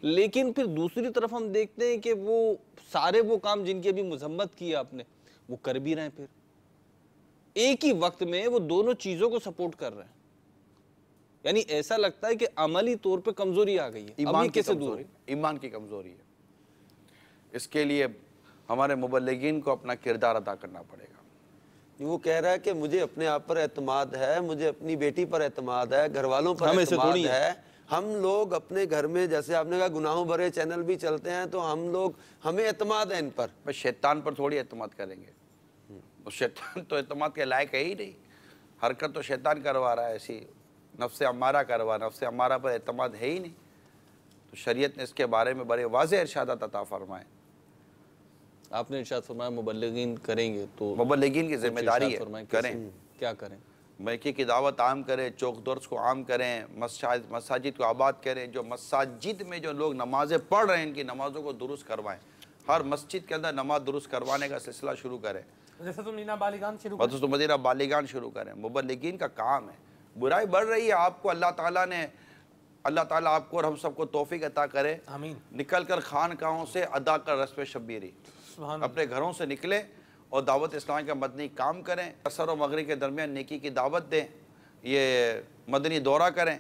لیکن پھر دوسری طرف ہم دیکھتے ہیں کہ وہ سارے وہ کام جن کی ابھی مذمت کی آپ نے وہ کر بھی رہے ہیں، پھر ایک ہی وقت میں وہ دونوں چیزوں کو سپورٹ کر رہے ہیں، یعنی ایسا لگتا ہے کہ عملی طور پہ کمزوری آ گئی ہے، ایمان کی کمزوری، ایمان کی کمزوری ہے، اس کے لیے ہمارے مبلغین کو اپنا کردار ادا کرنا پڑے گا۔ وہ کہہ رہا ہے کہ مجھے اپنے آپ پر اعتماد ہے، مجھے اپنی بیٹی پر اعتماد ہے، گھر والوں پر اعتماد ہے، ہم لوگ اپنے گھر میں جیسے آپ نے کہا گناہوں بھرے چینل بھی چلتے ہیں تو ہمیں اعتماد ہے ان پر، بس شیطان پر تھوڑی اعتماد کریں گے، شیطان تو اعتماد کے لائق ہے ہی نہیں، حرکت تو شیطان کروا رہا ہے، ایسی نفس امارہ پر اعتماد ہے ہی نہیں، تو شریعت نے اس کے بارے میں بڑے واضح ارشادات عطا فرمائے۔ آپ نے ارشاد فرمایا مبلغین کریں گے تو مبلغین کی ذمہ داری ہے، کریں، کیا کریں؟ میکی کی دعوت عام کریں، چوک درس کو عام کریں، مساجد کو آباد کریں، جو مساجد میں جو لوگ نمازیں پڑھ رہے ہیں ان کی نمازوں کو درست کروائیں، ہر مسجد کے اندر نماز درست کروانے کا سلسلہ شروع کریں، مدینہ بالغان شروع کریں، مبلغین کا کام ہے۔ برائی بڑھ رہی ہے، آپ کو اللہ تعالیٰ آپ کو اور ہم سب کو توفیق عطا کرے، نکل کر خانقاہوں سے ادا کر رسم شبیری، اپنے گھروں سے نکلیں اور دعوت اسلامی کا مدنی کام کریں، عصر و مغرب کے درمیان نیکی کی دعوت دیں، یہ مدنی دورہ کریں،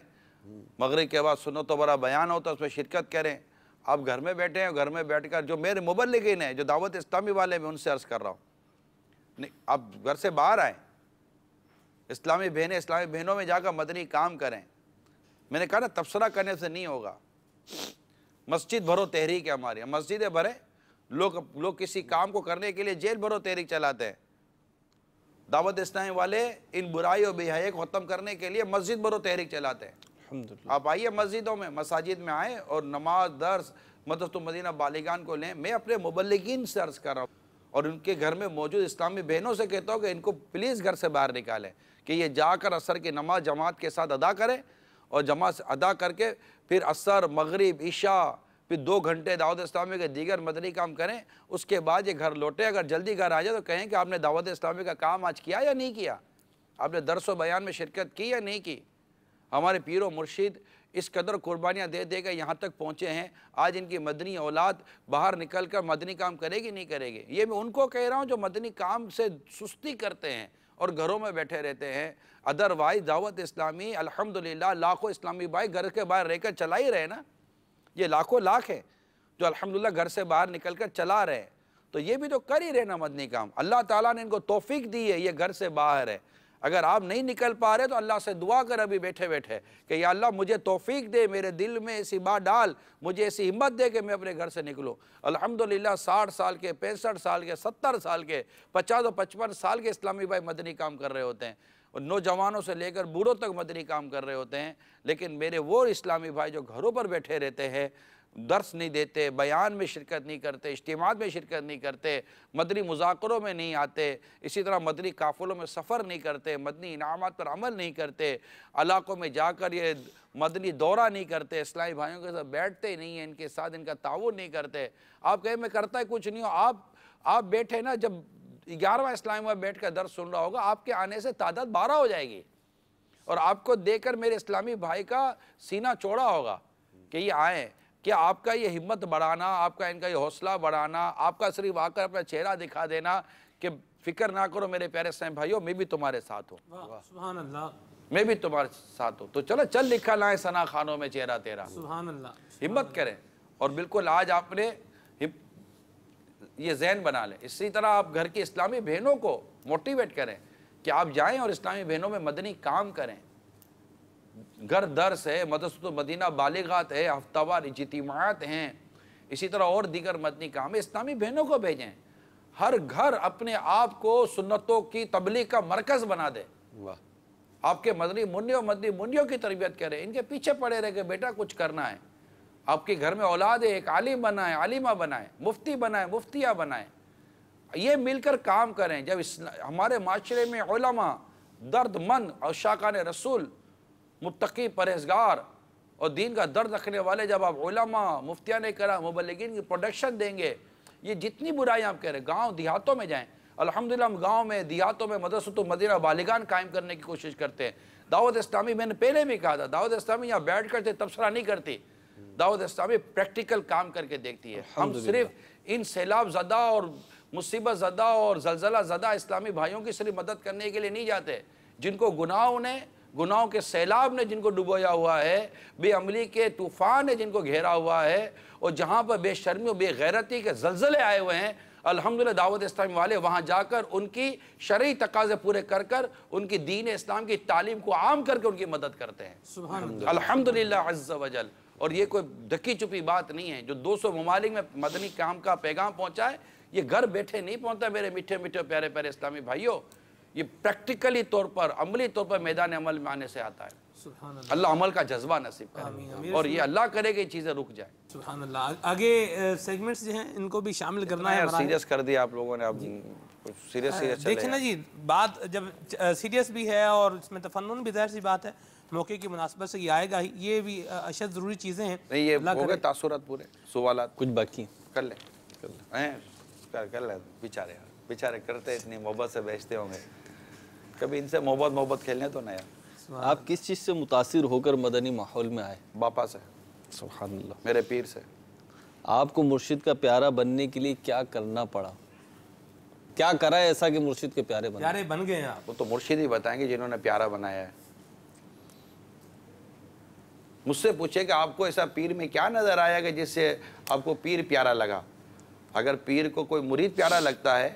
مغرب کے بعد سنت و برا بیان ہوتا ہے اس میں شرکت کریں۔ آپ گھر میں بیٹھے ہیں، گھر میں بیٹھ کر جو میرے مبلغین ہیں جو دعوت اسلامی والے میں ان سے عرض کر رہا ہوں، آپ گھر سے باہر آئیں، اسلامی بہنوں میں جا کر مدنی کام کریں. میں نے کہا نا تبصرہ کرنے سے نہیں ہوگا. مسجد بھرو تحریک ہے ہماری، مسجدیں بھرے. لوگ کسی کام کو کرنے کے لیے جیل بھرو تحریک چلاتے ہیں. دعوت اسلامی والے ان برائی اور بے حیائی کو ختم کرنے کے لیے مسجد بھرو تحریک چلاتے ہیں. آپ آئیے مسجدوں میں، مساجد میں آئیں اور نماز، درس، مدرسۃ المدینہ بالغان کو لیں. میں اپنے مبلغین سے عرض کر رہا ہوں اور ان کے گھر میں موجود اسلامی بہنوں سے کہتا ہوں کہ ان کو پلیز گھر سے باہر نکالیں کہ یہ جا کر عصر کی نماز جماعت کے ساتھ ادا کریں اور جماعت ادا کر کے پھر عصر، مغرب، عشاء، پھر 2 گھنٹے دعوت اسلامی کے دیگر مدنی کام کریں. اس کے بعد یہ گھر لوٹے. اگر جلدی گھر آ جائے تو کہیں کہ آپ نے دعوت اسلامی کا کام آج کیا یا نہیں کیا، آپ نے درس و بیان میں شرکت کی یا نہیں کی. ہمارے پیر و مرشد اس قدر قربانیاں دے دے کے یہاں تک پہنچے ہیں. آج ان کی مدنی اولاد باہر نکل کر مدنی کام کرے گی نہیں کرے گی. یہ میں ان کو کہہ رہا ہوں جو مدنی کام سے سستی کرتے ہیں اور گھروں میں بیٹھے رہتے ہیں. ادروائز دعوت اسلامی الحمدللہ لاکھوں اسلامی بھائی گھر کے باہر رہ کر چلا ہی رہے نا. یہ لاکھوں لاکھ ہیں جو الحمدللہ گھر سے باہر نکل کر چلا رہے ہیں. تو یہ بھی تو کر ہی رہے نا مدنی کام. اللہ تعالیٰ نے ان کو توفیق دی ہے، یہ گھر سے باہر ہے. اگر آپ نہیں نکل پا رہے تو اللہ سے دعا کر ابھی بیٹھے بیٹھے کہ یا اللہ مجھے توفیق دے، میرے دل میں ایسی بات ڈال، مجھے ایسی ہمت دے کہ میں اپنے گھر سے نکلوں. الحمدللہ 60 سال کے، 65 سال کے، 70 سال کے، 50 اور 55 سال کے اسلامی بھائی مدنی کام کر رہے ہوتے ہیں اور نوجوانوں سے لے کر بوڑھوں تک مدنی کام کر رہے ہوتے ہیں. لیکن میرے وہ اسلامی بھائی جو گھروں پر بیٹھے رہتے ہیں، درس نہیں دیتے، بیان میں شرکت نہیں کرتے، اجتماعات میں شرکت نہیں کرتے، مدنی مذاکروں میں نہیں آتے، اسی طرح مدنی قافلوں میں سفر نہیں کرتے، مدنی انعامات پر عمل نہیں کرتے، علاقوں میں جا کر یہ مدنی دورہ نہیں کرتے، اسلامی بھائیوں کے ساتھ بیٹھتے نہیں ہیں، ان کے ساتھ ان کا تعاون نہیں کرتے. آپ کہیں میں کرتا ہے کچھ نہیں ہوں. آپ بیٹھے نا، جب 11واں اسلامی بھائی بیٹھ کر درس سن رہا ہوگا، آپ کے آنے سے تعداد 12 ہو جائے گی اور آپ کو دیکھ کر میرے اسلامی بھائی کا سینہ چوڑا ہوگا کہ یہ آئیں. کیا آپ کا یہ ہمت بڑھانا، آپ کا ان کا یہ حوصلہ بڑھانا، آپ کا صرف آ کر اپنا چہرہ دکھا دینا کہ فکر نہ کرو میرے پیارے اسلامی بھائیوں، میں بھی تمہارے ساتھ ہوں، سبحان اللہ، میں بھی تمہارے ساتھ ہوں. تو چلو چل لکھا لائیں ثنا خانوں میں چہرہ تیرا. سبحان اللہ. ہمت کریں اور بالکل آج آپ نے یہ ذہن بنا لیں. اسی طرح آپ گھر کی اسلامی بہنوں کو موٹیویٹ کریں کہ آپ جائیں اور اسلامی بہنوں میں مدنی کام کریں. گھر درس ہے، مدرسۃ المدینہ بالغات ہے، ہفتہ وار اجتماعات ہیں، اسی طرح اور دیگر مدنی کام ہے. اسلامی بہنوں کو بھیجیں. ہر گھر اپنے آپ کو سنتوں کی تبلیغ کا مرکز بنا دے. آپ کے مدنی منوں مدنی منیوں کی تربیت کریں. ان کے پیچھے پڑے رہے کہ بیٹا کچھ کرنا ہے. آپ کے گھر میں اولاد ہے، ایک عالم بنائیں، عالمہ بنائیں، مفتی بنائیں، مفتیہ بنائیں. یہ مل کر کام کریں. جب ہمارے معاشرے میں علماء درد مند اور شاکان رسول، متقی، پرہیزگار اور دین کا درد رکھنے والے، جب آپ علماء، مفتیان کرام، مبلغین کی پروڈکشن دیں گے، یہ جتنی برائیاں آپ کہہ رہے ہیں، گاؤں دیہاتوں میں جائیں. الحمدللہ ہم گاؤں میں، دیہاتوں میں مدرسۃ المدینہ بالغان قائم کرنے کی کوشش کرتے ہیں. دعوت اسلامی، میں نے پہلے بھی کہا تھا، دعوت اسلامی یہاں بیٹھ کر تبصرہ نہیں کرتی. دعوت اسلامی پریکٹیکل کام کر کے دیکھتی ہے. ہم صرف ان سیلاب زدہ اور مصیبت زدہ اور زلزلہ زدہ اسلامی بھائیوں کی صرف مدد کرنے کے لیے نہیں جاتے، جن کو گناہوں کے سیلاب نے جن کو ڈبویا ہوا ہے، بے عملی کے طوفان نے جن کو گھیرا ہوا ہے، اور جہاں پر بے شرمی و بے غیرتی کے زلزلے آئے ہوئے ہیں، الحمدللہ دعوت اسلامی والے وہاں جا کر ان کی شرعی تقاضے پورے کر کر ان کی دین اسلام کی تعلیم کو عام کر کے ان کی مدد کرتے ہیں. سبحان اللہ. الحمدللہ عز و جل. اور یہ کوئی ڈھکی چھپی بات نہیں ہے. جو 200 ممالک میں مدنی کام کا پیغام پہنچا ہے، یہ گھر بیٹھے نہیں پہنچتا میرے میٹھے میٹھے پیارے پیارے اسلامی بھائیوں. یہ پریکٹیکلی طور پر، عملی طور پر میدان عمل میں آنے سے آتا ہے. سبحان اللہ. اللہ عمل کا جذبہ نصیب کرے اور یہ اللہ کرے کہ یہ چیزیں رک جائیں. سبحان اللہ. آگے سیگمنٹس جو ہیں ان کو بھی شامل کرنا ہے. سیریس کر دیا آپ لوگوں نے. اب سیریس دیکھیں نا جی، بات جب سیریس بھی ہے اور اس میں تفنن بھی ظاہر سی بات ہے، موقع کی مناسبت سے یہ آئے گا ہی. یہ بھی اشد ضروری چیزیں ہیں. نہیں، یہ ہو گئے تاثرات پورے. سوالات کچھ باقی کر لیں، کر لیں. بیچارے کرتے اتنی محبت سے بیچتے ہوں گے. کبھی ان سے محبت کھیلنے تو نہیں. آپ کس چیز سے متاثر ہو کر مدنی ماحول میں آئے؟ باپا سے، سبحان اللہ. میرے پیر سے. آپ کو مرشد کا پیارا بننے کے لیے کیا کرنا پڑا؟ کیا کرا ہے ایسا کہ مرشد کے پیارے بن گئے ہیں آپ؟ وہ تو مرشد ہی بتائیں گے جنہوں نے پیارا بنایا ہے. مجھ سے پوچھے کہ آپ کو ایسا پیر میں کیا نظر آیا کہ جس سے آپ کو پیر پیارا لگا. اگر پیر کو کوئی مرید پیارا لگتا ہے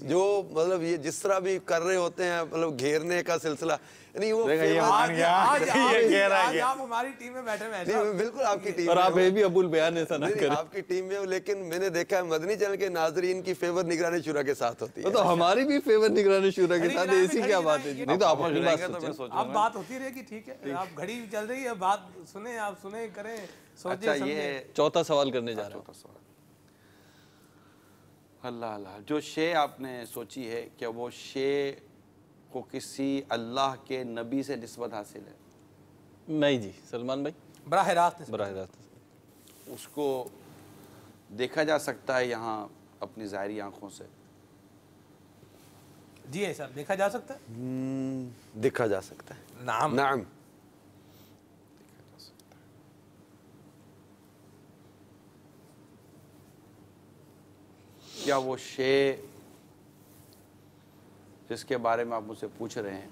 جو مطلب یہ جس طرح بھی کر رہے ہوتے ہیں مطلب گھیرنے کا سلسلہ نہیں وہ آج آپ ہماری ٹیم میں بیٹھے ہیں، بالکل آپ کی ٹیم اور آپ یہ بھی ابو البیان ایسا نہ کریں، آپ کی ٹیم میں، لیکن میں نے دیکھا ہے مدنی چینل کے ناظرین کی فیور نگرانی شورا کے ساتھ ہوتی ہے، تو ہماری بھی فیور نگرانی شورا کے ساتھ ایسی کیا بات ہے؟ نہیں تو آپ اپنی بات سوچیں، اب بات ہوتی رہے گی، ٹھیک ہے، آپ گھڑی چل رہی ہے، بات سنیں، آپ سنیں کریں، سوچیں سمجھیں۔ چوتھا سوال کرنے جا رہا ہوں۔ اللہ اللہ، جو شے آپ نے سوچی ہے کیا وہ شے کو کسی اللہ کے نبی سے نسبت حاصل ہے؟ نہیں جی سلمان بھائی، براہ راست براہ راست اس کو دیکھا جا سکتا ہے یہاں اپنی ظاہری آنکھوں سے؟ جی ہے صاحب، دیکھا جا سکتا ہے، دیکھا جا سکتا ہے، نعم نعم۔ کیا وہ شے جس کے بارے میں آپ مجھ سے پوچھ رہے ہیں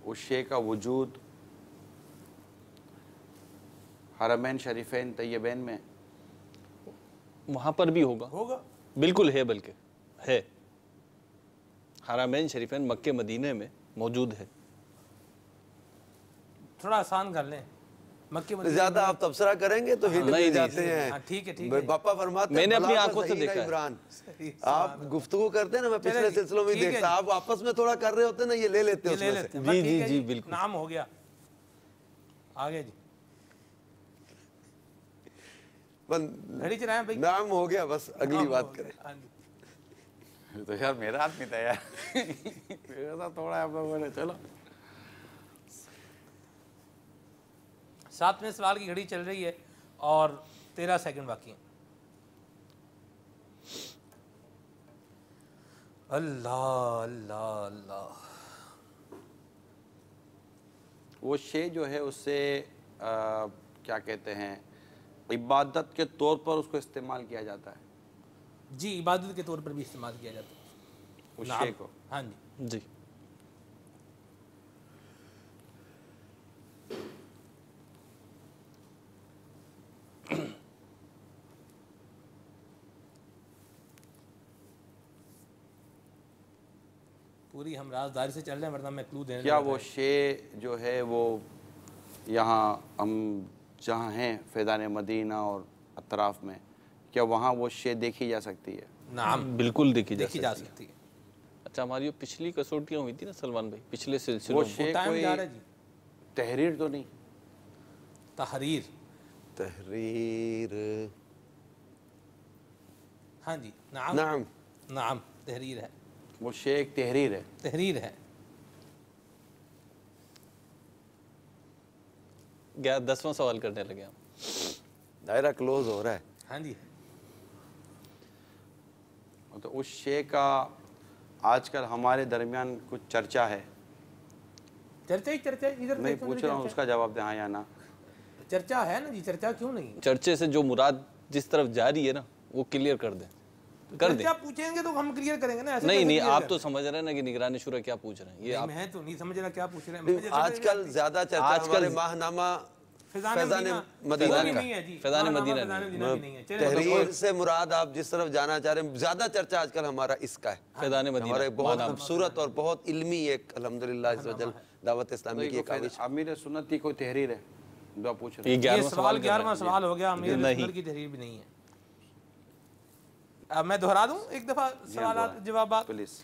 اس شے کا وجود حرمین شریفین طیبین میں وہاں پر بھی ہوگا، بالکل ہے، بلکہ ہے، حرمین شریفین مکہ مدینہ میں موجود ہے۔ تھوڑا آسان کر لیں، مکہ مدینہ زیادہ آپ تبصرہ کریں گے تو ہٹ مل جاتے ہیں، ٹھیک ہے ٹھیک ہے، باپا فرماتے ہیں میں نے اپنی بلا آنکھوں سے صحیح دیکھا ہے۔ عمران، آپ گفتگو کرتے ہیں نا، میں پچھلے سلسلوں میں دیکھتا، آپ آپس میں تھوڑا کر رہے ہوتے ہیں نا، یہ لے لیتے ہیں اس میں سے۔ جی جی جی بالکل، نام ہو گیا، آگے جی گھڑی چلائیں بھائی، نام ہو گیا، بس اگلی بات کریں۔ تو یار میرا ہاتھ نہیں تھا یار، میرا ساتھ تھوڑا ہے آپ لوگوں نے، چلو 7ویں سوال کی گھڑی چل رہی ہے اور 13 سیکنڈ باقی ہیں۔ اللہ اللہ اللہ، وہ شے جو ہے اس سے کیا کہتے ہیں عبادت کے طور پر اس کو استعمال کیا جاتا ہے؟ جی عبادت کے طور پر بھی استعمال کیا جاتا ہے اس شے کو؟ ہاں جی جی پوری ہم رازداری سے چل رہے ہیں، ورنہ میں کلو دینے کیا وہ شے جو ہے وہ یہاں ہم جہاں ہیں فیضان مدینہ اور اطراف میں، کیا وہاں وہ شے دیکھی جا سکتی ہے؟ نعم بالکل دیکھی جا سکتی ہے۔ اچھا ہماری جو پچھلی کسوٹیاں ہوئی تھی نا سلمان بھائی، پچھلے سلسلوں وہ میں، شے ٹائم کوئی جا رہا ہے جی، تحریر تو نہیں؟ تحریر، تحریر، ہاں جی نعم نعم، نعم تحریر ہے، وہ شے ایک تحریر ہے؟ تحریر ہے۔ 10واں سوال کرنے لگے ہم، دائرہ کلوز ہو رہا ہے۔ ہاں جی تو اس شے کا آج کل ہمارے درمیان کچھ چرچا ہے؟ چرچا ہی چرچا، ادھر نہیں پوچھ رہا ہوں، اس کا جواب دیں ہاں یا نہ۔ چرچا ہے نا جی، چرچا کیوں نہیں؟ چرچے سے جو مراد جس طرف جاری ہے نا وہ کلیئر کر دیں، کر دیں۔ چرچا پوچھیں گے تو ہم کلیئر کریں گے نا، ایسے نہیں کیسے نہیں، clear آپ کریں؟ تو سمجھ رہے ہیں نا کہ نگرانی شورا کیا پوچھ رہے ہیں، یہ نہیں، آپ میں تو نہیں سمجھ رہا کیا پوچھ رہے ہیں۔ آج کل زیادہ چرچا ہمارے ماہنامہ فیضان مدینہ کا، نہیں ہے جی، فیضان مدینہ نہیں ہے۔ تحریر سے مراد آپ جس طرف جانا چاہ رہے ہیں، زیادہ چرچا آج کل ہمارا اس کا ہے، فیضان ہمارا مدینہ، ایک بہت خوبصورت اور بہت علمی ایک الحمدللہ عز و جل دعوت اسلامی کی ایک کاوش۔ امیر سنت کی کوئی تحریر ہے جو آپ پوچھ رہے ہیں؟ یہ یہ سوال 11واں سوال ہو گیا، امیر سنت کی تحریر بھی نہیں ہے۔ اب میں دہرا دوں ایک دفعہ سوالات جوابات، پلیز۔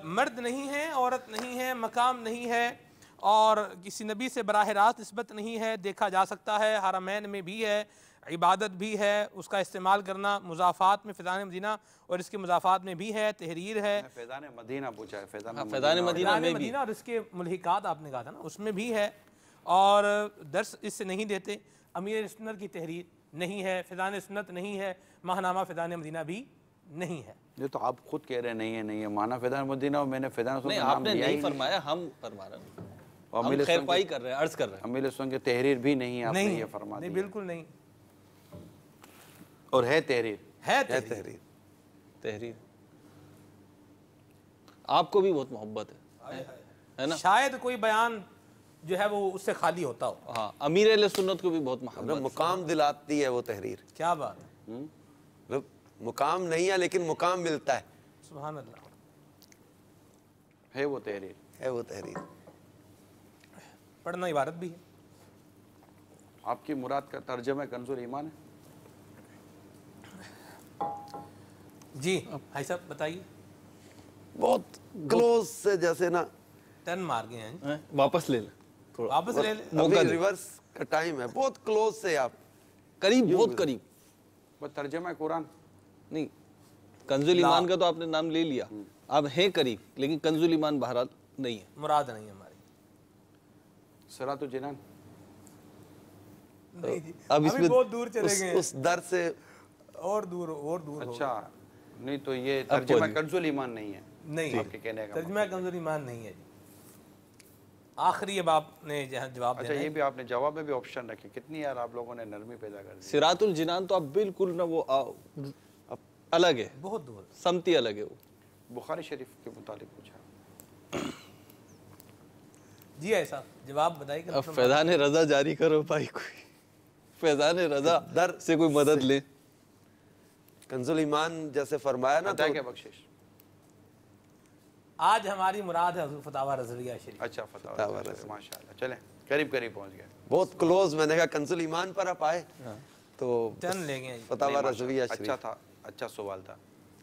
مرد نہیں ہے، عورت نہیں ہے، مقام نہیں ہے، اور کسی نبی سے براہ راست نسبت نہیں ہے، دیکھا جا سکتا ہے، حرمین میں بھی ہے، عبادت بھی ہے، اس کا استعمال کرنا مضافات میں فیضان مدینہ اور اس کے مضافات میں بھی ہے، تحریر ہے، فیضان مدینہ پوچھا ہے، فیضان فیضان مدینہ میں بھی، مدینہ اور اس کے ملحقات آپ نے کہا تھا نا، اس میں بھی ہے، اور درس اس سے نہیں دیتے، امیر سنت کی تحریر نہیں ہے، فیضان سنت نہیں ہے، ماہنامہ فیضان مدینہ بھی نہیں ہے۔ یہ تو آپ خود کہہ رہے ہیں نہیں ہے، نہیں ہے، مانا فیضان مدینہ اور میں نے فیضان سنت نہیں کا آپ نام نے لیا ہی نہیں فرمایا، ہم فرما رہے ہیں، اور ہم امیر خیر سنت پائی کر رہے ہیں، عرض کر رہے ہیں۔ امیر سنت کی تحریر بھی نہیں ہے، آپ نے نہیں یہ فرما نہیں، دیا، بالکل نہیں اور ہے تحریر، ہے تحریر، تحریر آپ کو بھی بہت محبت ہے نا، شاید کوئی بیان جو ہے وہ اس سے خالی ہوتا ہو۔ ہاں امیر اہل سنت کو بھی بہت محبت، مقام دلاتی ہے وہ تحریر، کیا بات ہے، مقام نہیں ہے لیکن مقام ملتا ہے. سبحان اللہ. ہے وہ تحریر. ہے وہ تحریر. پڑھنا عبادت بھی ہے. آپ کی مراد کا ترجمہ کنز الایمان ہے؟ جی بھائی صاحب بتائیے. بہت کلوز سے جیسے نا ٹرن مار گئے ہیں. واپس لے لیں تھوڑا, واپس لے لیں. ابھی ریورس کا ٹائم ہے. بہت کلوز سے آپ قریب, بہت قریب. وہ ترجمہ قرآن نہیں, کنز الایمان کا تو آپ نے نام لے لیا, آپ ہیں قریب لیکن کنز الایمان بہرحال نہیں ہے, مراد نہیں ہے ہماری. صراط الجنان. اب اس ابھی میں بہت دور چلے گئے ہیں. اس در سے اور دور ہو گئے. اچھا نہیں تو یہ ترجمہ کنز الایمان نہیں ہے. نہیں, آپ کے کہنے کا ترجمہ کنز الایمان نہیں ہے جی. آخری اب آپ نے جواب اچھا دینا ہے. یہ بھی آپ نے جواب میں بھی آپشن رکھے. کتنی یار آپ لوگوں نے نرمی پیدا کر دی. صراط الجنان تو اب بالکل نہ وہ الگ ہے, بہت دور. سمتی الگ ہے وہ. بخاری شریف کے متعلق پوچھا. جی ایسا جواب بتائیے. اب فیضان رضا جاری کرو بھائی, کوئی فیضان رضا در سے کوئی مدد لے. کنز الایمان جیسے فرمایا نا عطا کے بخشش. آج ہماری مراد ہے حضور فتاوی رضویہ شریف. اچھا فتح ماشاء اللہ. چلیں قریب قریب پہنچ گئے. بہت کلوز. میں نے کہا کنز الایمان پر آپ آئے تو ٹرن لے گئے. فتاوی رضویہ شریف. اچھا تھا, اچھا سوال تھا.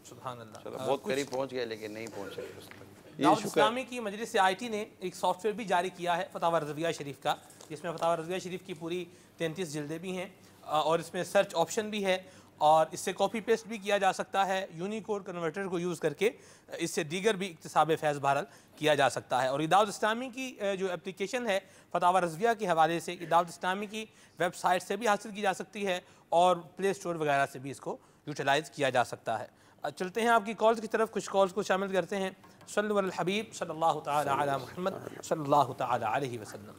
سبحان اللہ. چلو بہت قریب پہنچ گئے لیکن نہیں پہنچ سکے اس تک. دعوت اسلامی کی مجلس آئی نے ایک سافٹ ویئر بھی جاری کیا ہے فتاوی رضویہ شریف کا, جس میں فتاوی رضویہ شریف کی پوری 33 جلدیں بھی ہیں, اور اس میں سرچ آپشن بھی ہے, اور اس سے کاپی پیسٹ بھی کیا جا سکتا ہے. یونیکوڈ کنورٹر کو یوز کر کے اس سے دیگر بھی اکتساب فیض بہرحال کیا جا سکتا ہے. اور دعوت اسلامی کی جو اپلیکیشن ہے فتاوی رضویہ کے حوالے سے, دعوت اسلامی کی ویب سائٹ سے بھی حاصل کی جا سکتی ہے, اور پلے اسٹور وغیرہ سے بھی اس کو یوٹیلائز کیا جا سکتا ہے. چلتے ہیں آپ کی کالز کی طرف, کچھ کالز کو شامل کرتے ہیں. صلی علی الحبیب صلی اللہ تعالی علی محمد صلی اللہ تعالی علیہ وسلم.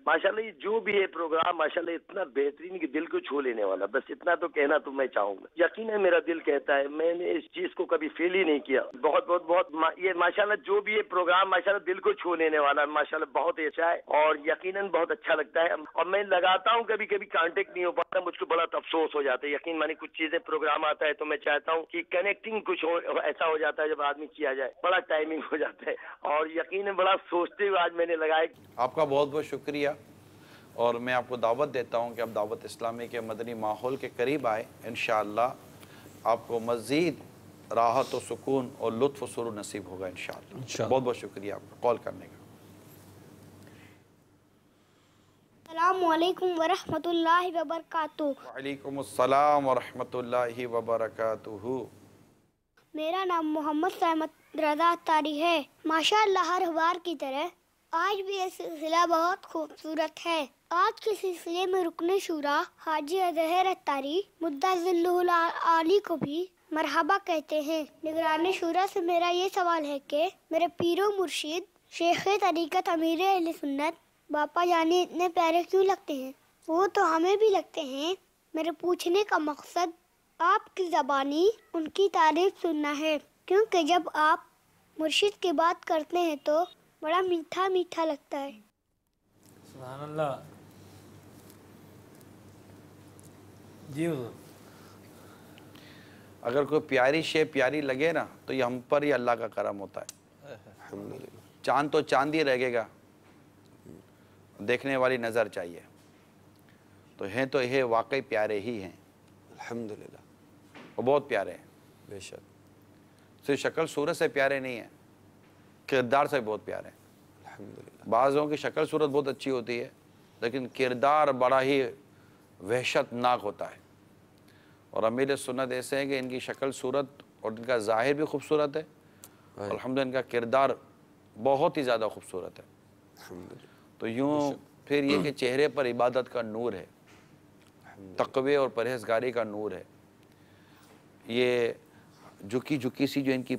ماشاءاللہ یہ جو بھی ہے پروگرام ماشاءاللہ اتنا بہترین کہ دل کو چھو لینے والا. بس اتنا تو کہنا تو میں چاہوں گا. یقیناً میرا دل کہتا ہے, میں نے اس چیز کو کبھی فیل ہی نہیں کیا. بہت بہت بہت یہ ماشاءاللہ جو بھی یہ پروگرام ماشاءاللہ دل کو چھو لینے والا ماشاءاللہ بہت اچھا ہے, اور یقیناً بہت اچھا لگتا ہے. اور میں لگاتا ہوں کبھی کبھی کانٹیکٹ نہیں ہو پاتا, مجھ کو بڑا افسوس ہو جاتا ہے. یقین مانی کچھ چیزیں پروگرام آتا ہے تو میں چاہتا ہوں کہ کنیکٹنگ کچھ ایسا ہو جاتا ہے جب آدمی کیا جائے, بڑا ٹائمنگ ہو جاتا ہے, اور یقیناً بڑا سوچتے ہوئے آج میں نے لگایا. آپ کا بہت بہت شکریہ, اور میں آپ کو دعوت دیتا ہوں کہ آپ دعوت اسلامی کے مدنی ماحول کے قریب آئیں. انشاءاللہ آپ کو مزید راحت و سکون اور لطف و سرور نصیب ہوگا انشاءاللہ. بہت بہت شکریہ آپ کا کال کرنے کا. السلام علیکم ورحمۃ اللہ وبرکاتہ. وعلیکم السلام ورحمۃ اللہ وبرکاتہ. میرا نام محمد سمت رضا اتاری ہے. ماشاءاللہ ہر بار کی طرح آج بھی یہ سلسلہ بہت خوبصورت ہے. آج کے سلسلے میں رکن شورا حاجی اظہر اتاری مدہ ذلہ العالی کو بھی مرحبا کہتے ہیں. نگران شورا سے میرا یہ سوال ہے کہ میرے پیر و مرشد شیخ طریقت امیر اہل سنت باپا جانی اتنے پیارے کیوں لگتے ہیں؟ وہ تو ہمیں بھی لگتے ہیں. میرے پوچھنے کا مقصد آپ کی زبانی ان کی تعریف سننا ہے, کیونکہ جب آپ مرشد کی بات کرتے ہیں تو بڑا میٹھا میٹھا لگتا ہے. سبحان اللہ. جی حضور, اگر کوئی پیاری شے پیاری لگے نا تو یہ ہم پر ہی اللہ کا کرم ہوتا ہے. چاند تو چاند ہی رہے گا, دیکھنے والی نظر چاہیے. تو ہیں تو یہ واقعی پیارے ہی ہیں الحمدللہ. وہ بہت پیارے ہیں. بے شک. صرف شکل صورت سے پیارے نہیں ہیں, کردار سے بہت پیارے ہیں. الحمدللہ. بعضوں کی شکل صورت بہت اچھی ہوتی ہے لیکن کردار بڑا ہی وحشت ناک ہوتا ہے. اور امیر سنت ایسے ہیں کہ ان کی شکل صورت اور ان کا ظاہر بھی خوبصورت ہے, الحمدللہ ان کا کردار بہت ہی زیادہ خوبصورت ہے. تو یوں پھر یہ کہ چہرے پر عبادت کا نور ہے, تقوی اور پرہیزگاری کا نور ہے. یہ جھکی جھکی سی جو ان کی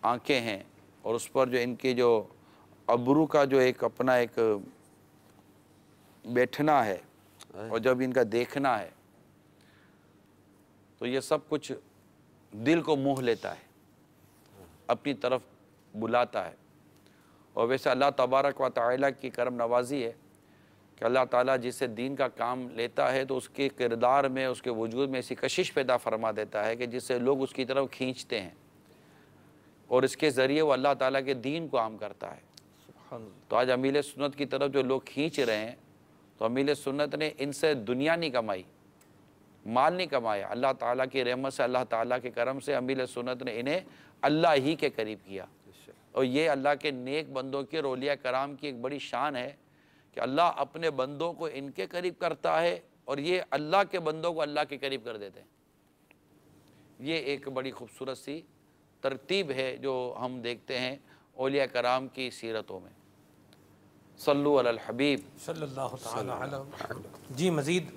آنکھیں ہیں, اور اس پر جو ان کے جو ابرو کا جو ایک اپنا ایک بیٹھنا ہے, اور جب ان کا دیکھنا ہے تو یہ سب کچھ دل کو موہ لیتا ہے, اپنی طرف بلاتا ہے. اور ویسے اللہ تبارک و تعالیٰ کی کرم نوازی ہے کہ اللہ تعالیٰ جس سے دین کا کام لیتا ہے تو اس کے کردار میں، اس کے وجود میں ایسی کشش پیدا فرما دیتا ہے کہ جس سے لوگ اس کی طرف کھینچتے ہیں، اور اس کے ذریعے وہ اللہ تعالیٰ کے دین کو عام کرتا ہے۔ تو آج امیل سنت کی طرف جو لوگ کھینچ رہے ہیں، تو امیل سنت نے ان سے دنیا نہیں کمائی، مال نہیں کمایا، اللہ تعالیٰ کی رحمت سے، اللہ تعالیٰ کے کرم سے امیل سنت نے انہیں اللہ ہی کے قریب کیا۔ اور یہ اللہ کے نیک بندوں کے، اولیاء کرام کی ایک بڑی شان ہے کہ اللہ اپنے بندوں کو ان کے قریب کرتا ہے اور یہ اللہ کے بندوں کو اللہ کے قریب کر دیتے ہیں۔ یہ ایک بڑی خوبصورت سی ترتیب ہے جو ہم دیکھتے ہیں اولیاء کرام کی سیرتوں میں۔ صلو علی الحبیب صلی اللہ تعالی علیہ وسلم۔ جی مزید۔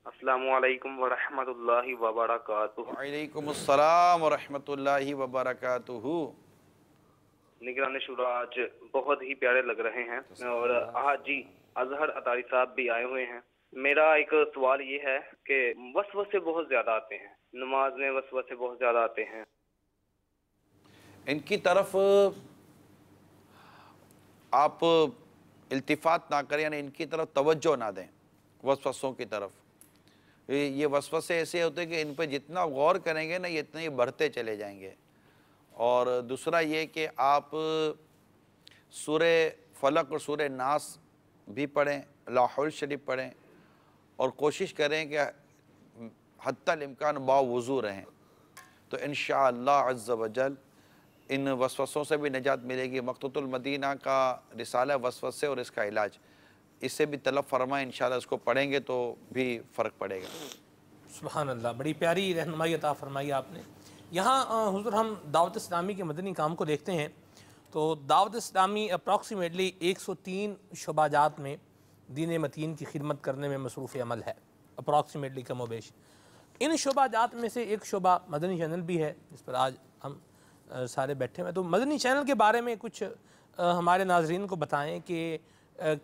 السلام علیکم ورحمۃ اللہ وبرکاتہ۔ وعلیکم السلام ورحمۃ اللہ وبرکاتہ۔ نگران شورا آج بہت ہی پیارے لگ رہے ہیں، اور آج جی اظہر اطاری صاحب بھی آئے ہوئے ہیں۔ میرا ایک سوال یہ ہے کہ وسوسے بہت زیادہ آتے ہیں، نماز میں وسوسے بہت زیادہ آتے ہیں، ان کی طرف آپ التفات نہ کریں، یعنی ان کی طرف توجہ نہ دیں، وسوسوں کی طرف۔ یہ وسوسے ایسے ہوتے ہیں کہ ان پہ جتنا غور کریں گے نا، یہ اتنے ہی بڑھتے چلے جائیں گے۔ اور دوسرا یہ کہ آپ سورہ فلق اور سورہ ناس بھی پڑھیں، لاحول شریف پڑھیں، اور کوشش کریں کہ حتی الامکان باوضو رہیں، تو انشاءاللہ عز و جل ان وسوسوں سے بھی نجات ملے گی۔ مقتوط المدینہ کا رسالہ وسوسے اور اس کا علاج، اس سے بھی طلب فرمائیں، انشاءاللہ اس کو پڑھیں گے تو بھی فرق پڑے گا۔ سبحان اللہ، بڑی پیاری رہنمائی عطا فرمائی آپ نے۔ یہاں حضور ہم دعوت اسلامی کے مدنی کام کو دیکھتے ہیں تو دعوت اسلامی اپروکسیمیٹلی 103 شعبہ جات میں دین متین کی خدمت کرنے میں مصروف عمل ہے، اپروکسیمیٹلی کم و بیش۔ ان شعبہ جات میں سے ایک شعبہ مدنی چینل بھی ہے جس پر آج ہم سارے بیٹھے ہوئے ہیں۔ تو مدنی چینل کے بارے میں کچھ ہمارے ناظرین کو بتائیں کہ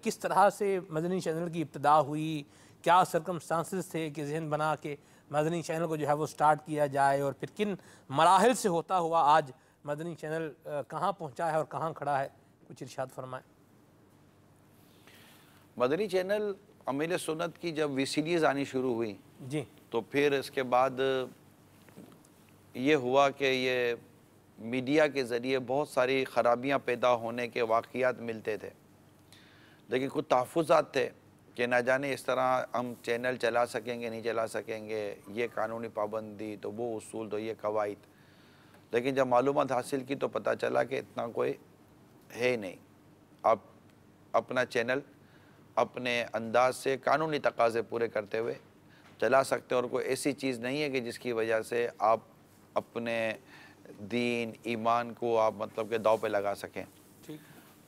کس طرح سے مدنی چینل کی ابتدا ہوئی، کیا سرکمسٹانسز تھے کہ ذہن بنا کے مدنی چینل کو جو ہے وہ سٹارٹ کیا جائے، اور پھر کن مراحل سے ہوتا ہوا آج مدنی چینل کہاں پہنچا ہے اور کہاں کھڑا ہے، کچھ ارشاد فرمائیں۔ مدنی چینل امیل سنت کی جب وی سی ڈیز آنی شروع ہوئی جی، تو پھر اس کے بعد یہ ہوا کہ یہ میڈیا کے ذریعے بہت ساری خرابیاں پیدا ہونے کے واقعات ملتے تھے، لیکن کچھ تحفظات تھے کہ نہ جانے اس طرح ہم چینل چلا سکیں گے نہیں چلا سکیں گے، یہ قانونی پابندی تو وہ اصول تو یہ قواعد۔ لیکن جب معلومات حاصل کی تو پتہ چلا کہ اتنا کوئی ہے نہیں، آپ اپنا چینل اپنے انداز سے قانونی تقاضے پورے کرتے ہوئے چلا سکتے ہیں، اور کوئی ایسی چیز نہیں ہے کہ جس کی وجہ سے آپ اپنے دین ایمان کو آپ مطلب کہ داؤ پہ لگا سکیں،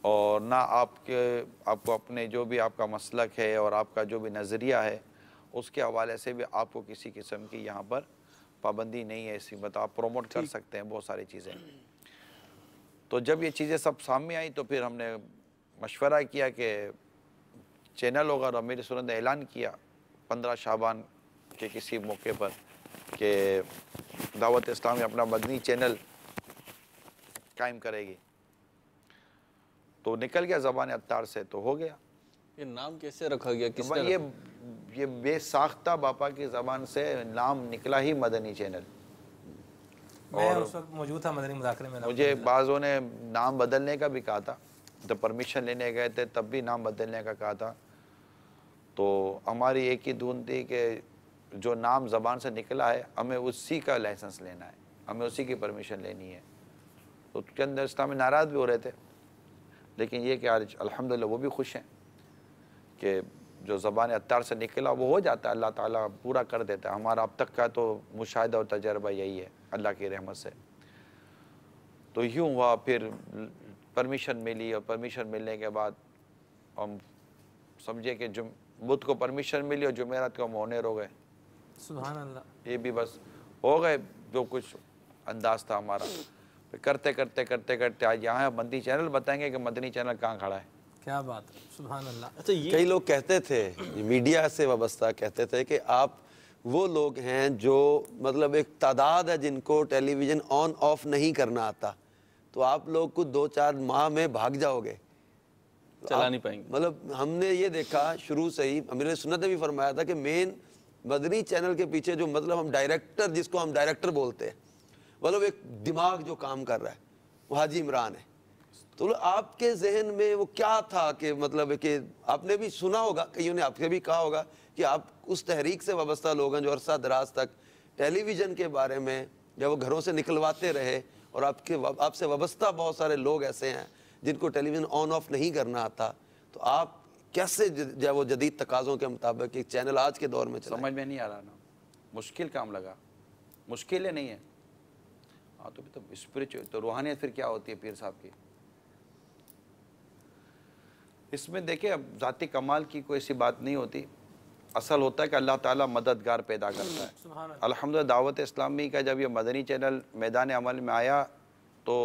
اور نہ آپ کو اپنے جو بھی آپ کا مسلک ہے اور آپ کا جو بھی نظریہ ہے اس کے حوالے سے بھی آپ کو کسی قسم کی یہاں پر پابندی نہیں ہے، اسی بات آپ پروموٹ کر سکتے ہیں بہت ساری چیزیں۔ تو جب یہ چیزیں سب سامنے آئیں تو پھر ہم نے مشورہ کیا کہ چینل ہوگا، اور امیر سنت نے اعلان کیا 15 شعبان کے کسی موقع پر کہ دعوت اسلامی اپنا مدنی چینل قائم کرے گی، تو نکل گیا زبان عطار سے، تو ہو گیا۔ یہ نام کیسے رکھا گیا؟ کس نے یہ بے ساختہ باپا کی زبان سے نام نکلا ہی مدنی چینل۔ میں اس وقت موجود تھا مدنی مذاکرے میں، مجھے بعضوں نے نام بدلنے کا بھی کہا تھا، جب پرمیشن لینے گئے تھے تب بھی نام بدلنے کا کہا تھا، تو ہماری ایک ہی دھن تھی کہ جو نام زبان سے نکلا ہے ہمیں اسی کا لائسنس لینا ہے، ہمیں اسی کی پرمیشن لینی ہے۔ تو چند اسلامی ناراض بھی ہو رہے تھے، لیکن یہ کہ آج الحمدللہ وہ بھی خوش ہیں کہ جو زبان عطار سے نکلا وہ ہو جاتا ہے، اللہ تعالیٰ پورا کر دیتا ہے۔ ہمارا اب تک کا تو مشاہدہ اور تجربہ یہی ہے اللہ کی رحمت سے۔ تو یوں ہوا، پھر پرمیشن ملی، اور پرمیشن ملنے کے بعد ہم سمجھے کہ بدھ کو پرمیشن ملی اور جمعرات کو ہم آنر ہو گئے۔ سبحان اللہ، یہ بھی بس ہو گئے جو کچھ انداز تھا ہمارا۔ کرتے کرتے کرتے کرتے آج یہاں مدنی چینل بتائیں گے کہ مدنی چینل کہاں کھڑا ہے۔ کیا بات ہے، سبحان اللہ۔ اچھا، کئی لوگ کہتے تھے، میڈیا سے وابستہ کہتے تھے کہ آپ وہ لوگ ہیں جو مطلب ایک تعداد ہے جن کو ٹیلی ویژن آن آف نہیں کرنا آتا، تو آپ لوگ کو 2-4 ماہ میں بھاگ جاؤ گے، چلا نہیں پائیں گے۔ مطلب ہم نے یہ دیکھا شروع سے ہی، امیر سنت نے بھی فرمایا تھا کہ مین مدنی چینل کے پیچھے جو مطلب ہم ڈائریکٹر، جس کو ہم ڈائریکٹر بولتے ہیں، مطلب ایک دماغ جو کام کر رہا ہے وہ حاجی عمران ہے۔ تو آپ کے ذہن میں وہ کیا تھا کہ مطلب کہ آپ نے بھی سنا ہوگا، کئیوں نے آپ سے بھی کہا ہوگا کہ آپ اس تحریک سے وابستہ لوگ ہیں جو عرصہ دراز تک ٹیلی ویژن کے بارے میں جب وہ گھروں سے نکلواتے رہے، اور آپ سے وابستہ بہت سارے لوگ ایسے ہیں جن کو ٹیلی ویژن آن آف نہیں کرنا آتا، تو آپ کیسے جو وہ جدید تقاضوں کے مطابق ایک چینل آج کے دور میں چلائیں؟ سمجھ میں نہیں آ رہا نا، مشکل کام لگا، مشکل ہے نہیں ہے۔ ہاں تو اسپریچوئل تو روحانیت پھر کیا ہوتی ہے پیر صاحب کی؟ اس میں دیکھیں اب ذاتی کمال کی کوئی ایسی بات نہیں ہوتی، اصل ہوتا ہے کہ اللہ تعالیٰ مددگار پیدا کرتا ہے۔ الحمدللہ دعوت اسلامی کا جب یہ مدنی چینل میدان عمل میں آیا تو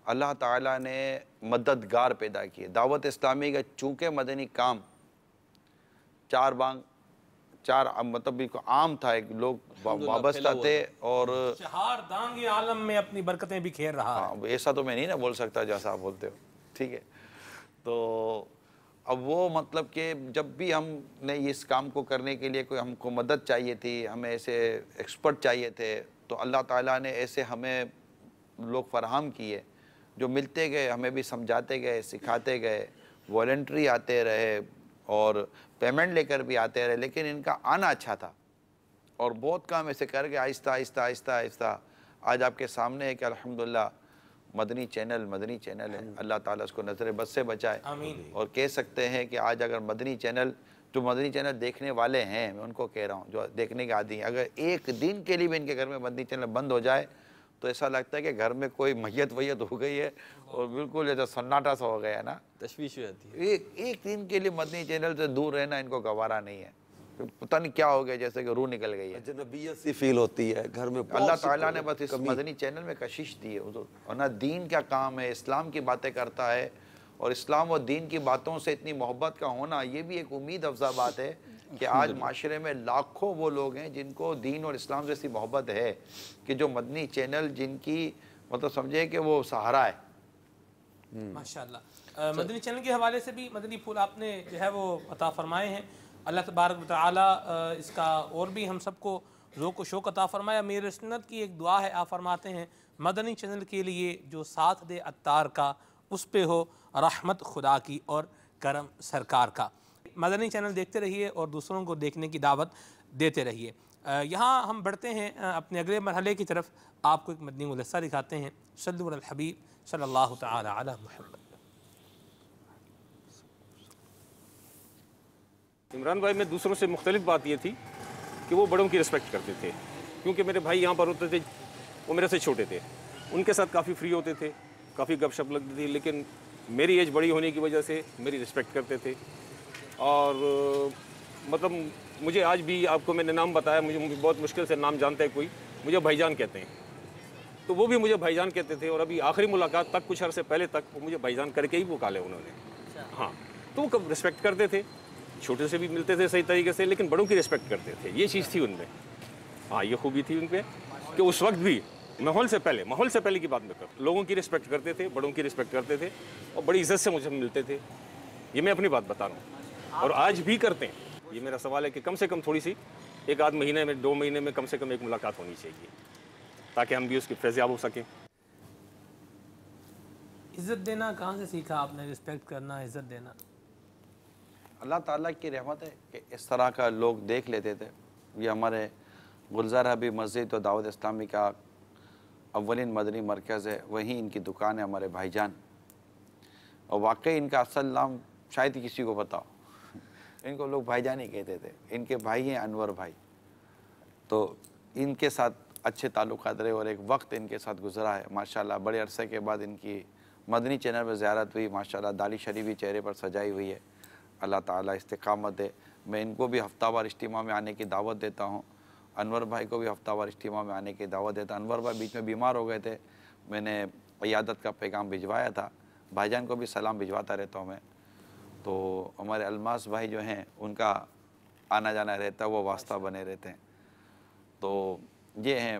اللہ تعالیٰ نے مددگار پیدا کیے۔ دعوت اسلامی کا چونکہ مدنی کام چار مطلب عام تھا، ایک لوگ وابستہ تھے، اور چہار دانگ عالم میں اپنی برکتیں بکھیر رہا ہے۔ ایسا تو میں نہیں نا بول سکتا جیسا آپ بولتے ہو، ٹھیک ہے؟ تو اب وہ مطلب کہ جب بھی ہم نے اس کام کو کرنے کے لیے کوئی ہم کو مدد چاہیے تھی، ہمیں ایسے ایکسپرٹ چاہیے تھے، تو اللہ تعالیٰ نے ایسے ہمیں لوگ فراہم کیے جو ملتے گئے، ہمیں بھی سمجھاتے گئے، سکھاتے گئے، والنٹری آتے رہے اور پیمنٹ لے کر بھی آتے رہے، لیکن ان کا آنا اچھا تھا اور بہت کام ایسے کر کے آہستہ آہستہ آہستہ آہستہ آج آپ کے سامنے ہے کہ الحمدللہ مدنی چینل ہے۔ اللہ تعالیٰ اس کو نظر بد سے بچائے، اور کہہ سکتے ہیں کہ آج اگر مدنی چینل دیکھنے والے ہیں، میں ان کو کہہ رہا ہوں جو دیکھنے کے عادی ہیں، اگر ایک دن کے لیے بھی ان کے گھر میں مدنی چینل بند ہو جائے تو ایسا لگتا ہے کہ گھر میں کوئی میت ہو گئی ہے اور بالکل ایسا سناٹا سا ہو گیا ہے نا، تشویش ہو جاتی ہے۔ ایک دن کے لیے مدنی چینل سے دور رہنا ان کو گوارا نہیں ہے، پتہ نہیں کیا ہو گیا، جیسے کہ روح نکل گئی ہے، جنبیت سی فیل ہوتی ہے گھر میں۔ اللہ تعالیٰ نے بس اس مدنی چینل میں کشش دی ہے حضور، ورنہ دین کیا کام ہے، اسلام کی باتیں کرتا ہے، اور اسلام اور دین کی باتوں سے اتنی محبت کا ہونا یہ بھی ایک امید افزا بات ہے کہ آج معاشرے میں لاکھوں وہ لوگ ہیں جن کو دین اور اسلام سے ایسی محبت ہے کہ جو مدنی چینل جن کی مطلب سمجھے کہ وہ سہارا ہے۔ ماشاءاللہ مدنی چینل کے حوالے سے بھی مدنی پھول آپ نے جو ہے وہ عطا فرمائے ہیں، اللہ تبارک و تعالیٰ اس کا اور بھی ہم سب کو ذوق و شوق عطا فرمایا۔ امیر سنت کی ایک دعا ہے، آپ فرماتے ہیں مدنی چینل کے لیے جو ساتھ دے عطار کا، اس پہ ہو رحمت خدا کی اور کرم سرکار کا۔ مدنی چینل دیکھتے رہیے اور دوسروں کو دیکھنے کی دعوت دیتے رہیے۔ یہاں ہم بڑھتے ہیں اپنے اگلے مرحلے کی طرف، آپ کو ایک مدنی ملسہ دکھاتے ہیں۔ صلو علی الحبیب صلی اللہ تعالی علی محمد۔ عمران بھائی میں دوسروں سے مختلف بات یہ تھی کہ وہ بڑوں کی رسپیکٹ کرتے تھے، کیونکہ میرے بھائی یہاں پر ہوتے تھے، وہ میرے سے چھوٹے تھے، ان کے ساتھ کافی فری ہوتے تھے، کافی گپ شپ لگتی تھی، لیکن میری ایج بڑی ہونے کی وجہ سے میری رسپیکٹ کرتے تھے، اور مطلب مجھے آج بھی آپ کو میں نے نام بتایا، مجھے بہت مشکل سے نام جانتا ہے کوئی، مجھے بھائی جان کہتے ہیں، تو وہ بھی مجھے بھائی جان کہتے تھے، اور ابھی آخری ملاقات تک کچھ عرصے پہلے تک وہ مجھے بھائی جان کر کے ہی پکالے انہوں نے۔ ہاں تو وہ رسپیکٹ کرتے تھے، چھوٹے سے بھی ملتے تھے صحیح طریقے سے، لیکن بڑوں کی رسپیکٹ کرتے تھے، یہ چیز تھی ان میں۔ ہاں یہ خوبی تھی ان پہ کہ اس وقت بھی ماحول سے پہلے کی بات میں کرتا، لوگوں کی رسپیکٹ کرتے تھے، بڑوں کی رسپیکٹ کرتے تھے، اور بڑی عزت سے مجھے ملتے تھے۔ یہ میں اپنی بات بتا رہا ہوں، اور آج بھی کرتے ہیں۔ یہ میرا سوال ہے کہ کم سے کم تھوڑی سی 1-2 مہینے میں 2 مہینے میں کم سے کم ایک ملاقات ہونی چاہیے، تاکہ ہم بھی اس کی فیضیاب ہو سکیں۔ عزت دینا کہاں سے سیکھا آپ نے، رسپیکٹ کرنا، عزت دینا؟ اللہ تعالیٰ کی رحمت ہے کہ اس طرح کا لوگ دیکھ لیتے تھے۔ یہ ہمارے گلزار حبیب مسجد اور دعوت اسلامی کا اولین مدنی مرکز ہے، وہیں ان کی دکان ہے ہمارے بھائی جان، اور واقعی ان کا اصل نام شاید ہی کسی کو پتا ہو، ان کو لوگ بھائی جان ہی کہتے تھے۔ ان کے بھائی ہیں انور بھائی، تو ان کے ساتھ اچھے تعلقات رہے اور ایک وقت ان کے ساتھ گزرا ہے ماشاءاللہ۔ بڑے عرصے کے بعد ان کی مدنی چینل پر زیارت ہوئی، ماشاءاللہ داڑھی شریفی چہرے پر سجائی ہوئی ہے، اللہ تعالیٰ استقامت دے۔ میں ان کو بھی ہفتہ وار اجتماع میں آنے کی دعوت دیتا ہوں، انور بھائی کو بھی ہفتہ وار اجتماع میں آنے کی دعوت دیتا ہوں۔ انور بھائی بیچ میں بیمار ہو گئے تھے، میں نے عیادت کا پیغام بھجوایا تھا، بھائی جان کو بھی سلام بھجواتا رہتا ہوں میں۔ تو ہمارے الماس بھائی جو ہیں ان کا آنا جانا رہتا ہے، وہ واسطہ بنے رہتے ہیں۔ تو یہ ہیں،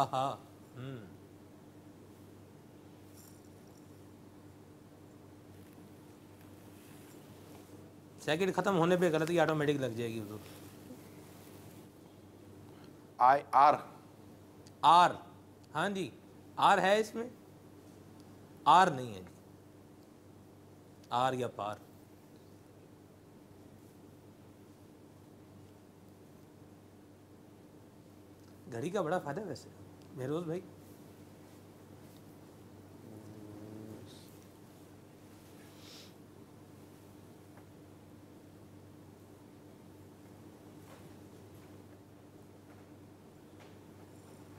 آہا سیکنڈ ختم ہونے پہ غلطی آٹومیٹک لگ جائے گی حضور. آئی آر آر, ہاں جی آر ہے اس میں, آر نہیں ہے جی, آر یا پار. گھڑی کا بڑا فائدہ ہے ویسے مہروز بھائی.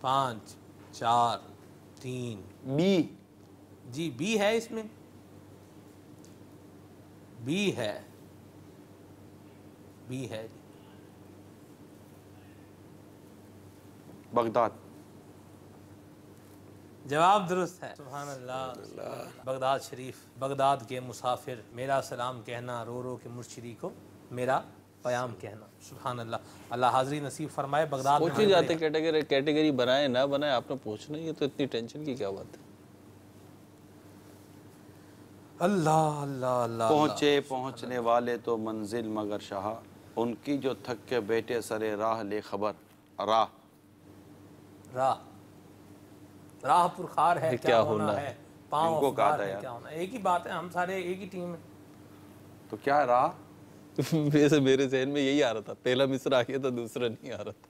پانچ چار تین بی, جی بی ہے اس میں, بی ہے, بی ہے جی. بغداد. جواب درست ہے. سبحان اللہ. بغداد شریف, بغداد کے مسافر میرا سلام کہنا, رو رو کے مرشدی کو میرا پیام کہنا. سبحان اللہ. اللہ حاضری نصیب فرمائے. بغداد پوچھ ہی جاتے کیٹیگری بنائے نہ بنائے, آپ نے پوچھنا ہی ہے تو اتنی ٹینشن کی کیا بات ہے. اللہ اللہ اللہ. پہنچے پہنچنے والے تو منزل مگر شاہ, ان کی جو تھک کے بیٹے سرے راہ لے خبر. راہ, راہ, راہ پرخار ہے کیا ہونا ہے, پاؤں ان کو کہا افگار تھا ہے یار. کیا ہونا ہے. ایک ہی بات ہے, ہم سارے ایک ہی ٹیم ہیں. تو کیا راہ, ویسے میرے ذہن میں یہی آ رہا تھا, پہلا مصرع آ گیا تھا, دوسرا نہیں آ رہا تھا.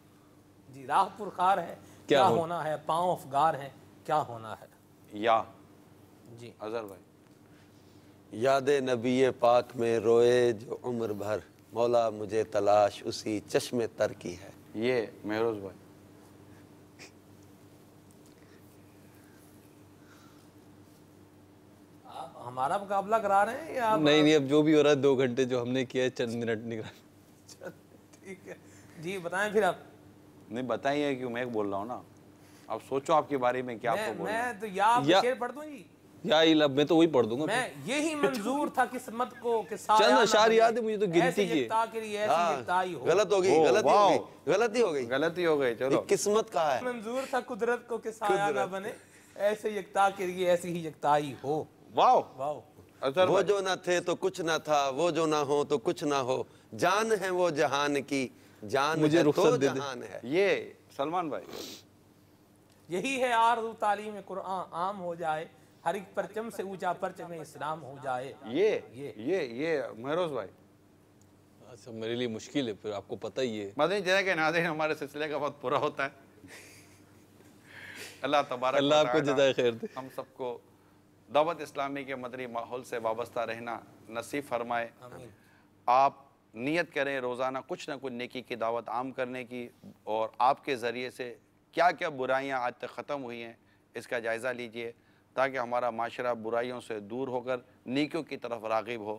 جی راہ پرخار ہے کیا ہونا ہے, پاؤں افگار ہیں کیا ہونا ہے. یا جی اظہر بھائی. یاد نبی پاک میں روئے جو عمر بھر, مولا مجھے تلاش اسی چشم تر کی ہے. یہ مہروز بھائی. آپ ہمارا مقابلہ کرا رہے ہیں یا نہیں اب جو بھی ہو رہا ہے 2 گھنٹے جو ہم نے کیا ہے, چند منٹ نگران. ٹھیک ہے جی بتائیں پھر آپ. نہیں بتائیے کہ میں بول رہا ہوں نا, اب سوچو آپ کے بارے میں کیا آپ کو بولنا. میں تو یا آپ کا شعر پڑھ دوں جی. یا الہ, میں تو وہی پڑھ دوں گا. میں یہی منظور تھا قسمت کو کہ سایہ چند نہ اشعار بنے, یاد ہے مجھے تو گنتی ایسے کی ہے. یکتا کے لیے ایسی یکتائی ہو. غلط ہو گئی, غلطی ہو گئی, غلطی ہو گئی, غلطی ہو گئی. چلو قسمت کا ہے. منظور تھا قدرت کو کہ سایہ نہ بنے, ایسے یکتا کے لیے ایسی ہی یکتائی ہو. واو واو. وہ جو نہ تھے تو کچھ نہ تھا, وہ جو نہ ہو تو کچھ نہ ہو, جان ہے وہ جہان کی, جان مجھے ہے تو رخصت دے دے. جہان ہے. یہ سلمان بھائی. یہی ہے آرزو تعلیم قرآن عام ہو جائے, ہر ایک پرچم سے اونچا پرچم اسلام ہو جائے. یہ مہروز بھائی. اچھا میرے لیے مشکل ہے, پھر آپ کو پتہ ہی ہے. مدنی چینل کے ناظرین, ہمارے سلسلے کا وقت پورا ہوتا ہے. اللہ تبارک اللہ آپ کو جزائے خیر دے. ہم سب کو دعوت اسلامی کے مدنی ماحول سے وابستہ رہنا نصیب فرمائے. آپ نیت کریں روزانہ کچھ نہ کچھ نیکی کی دعوت عام کرنے کی, اور آپ کے ذریعے سے کیا کیا برائیاں آج تک ختم ہوئی ہیں اس کا جائزہ لیجئے, تاکہ ہمارا معاشرہ برائیوں سے دور ہو کر نیکیوں کی طرف راغب ہو.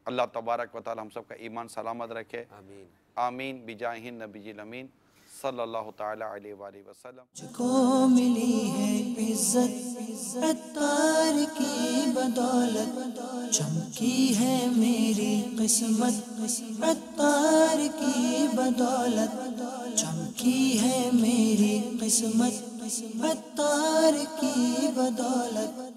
اللہ تبارک و تعالی ہم سب کا ایمان سلامت رکھے. آمین آمین بجاہ النبی الامین صلی اللہ تعالی علیہ وآلہ وسلم. مجھ کو ملی ہے عزت عطار کی بدولت, چمکی ہے میری قسمت عطار کی بدولت, چمکی ہے میری قسمت عطار کی بدولت.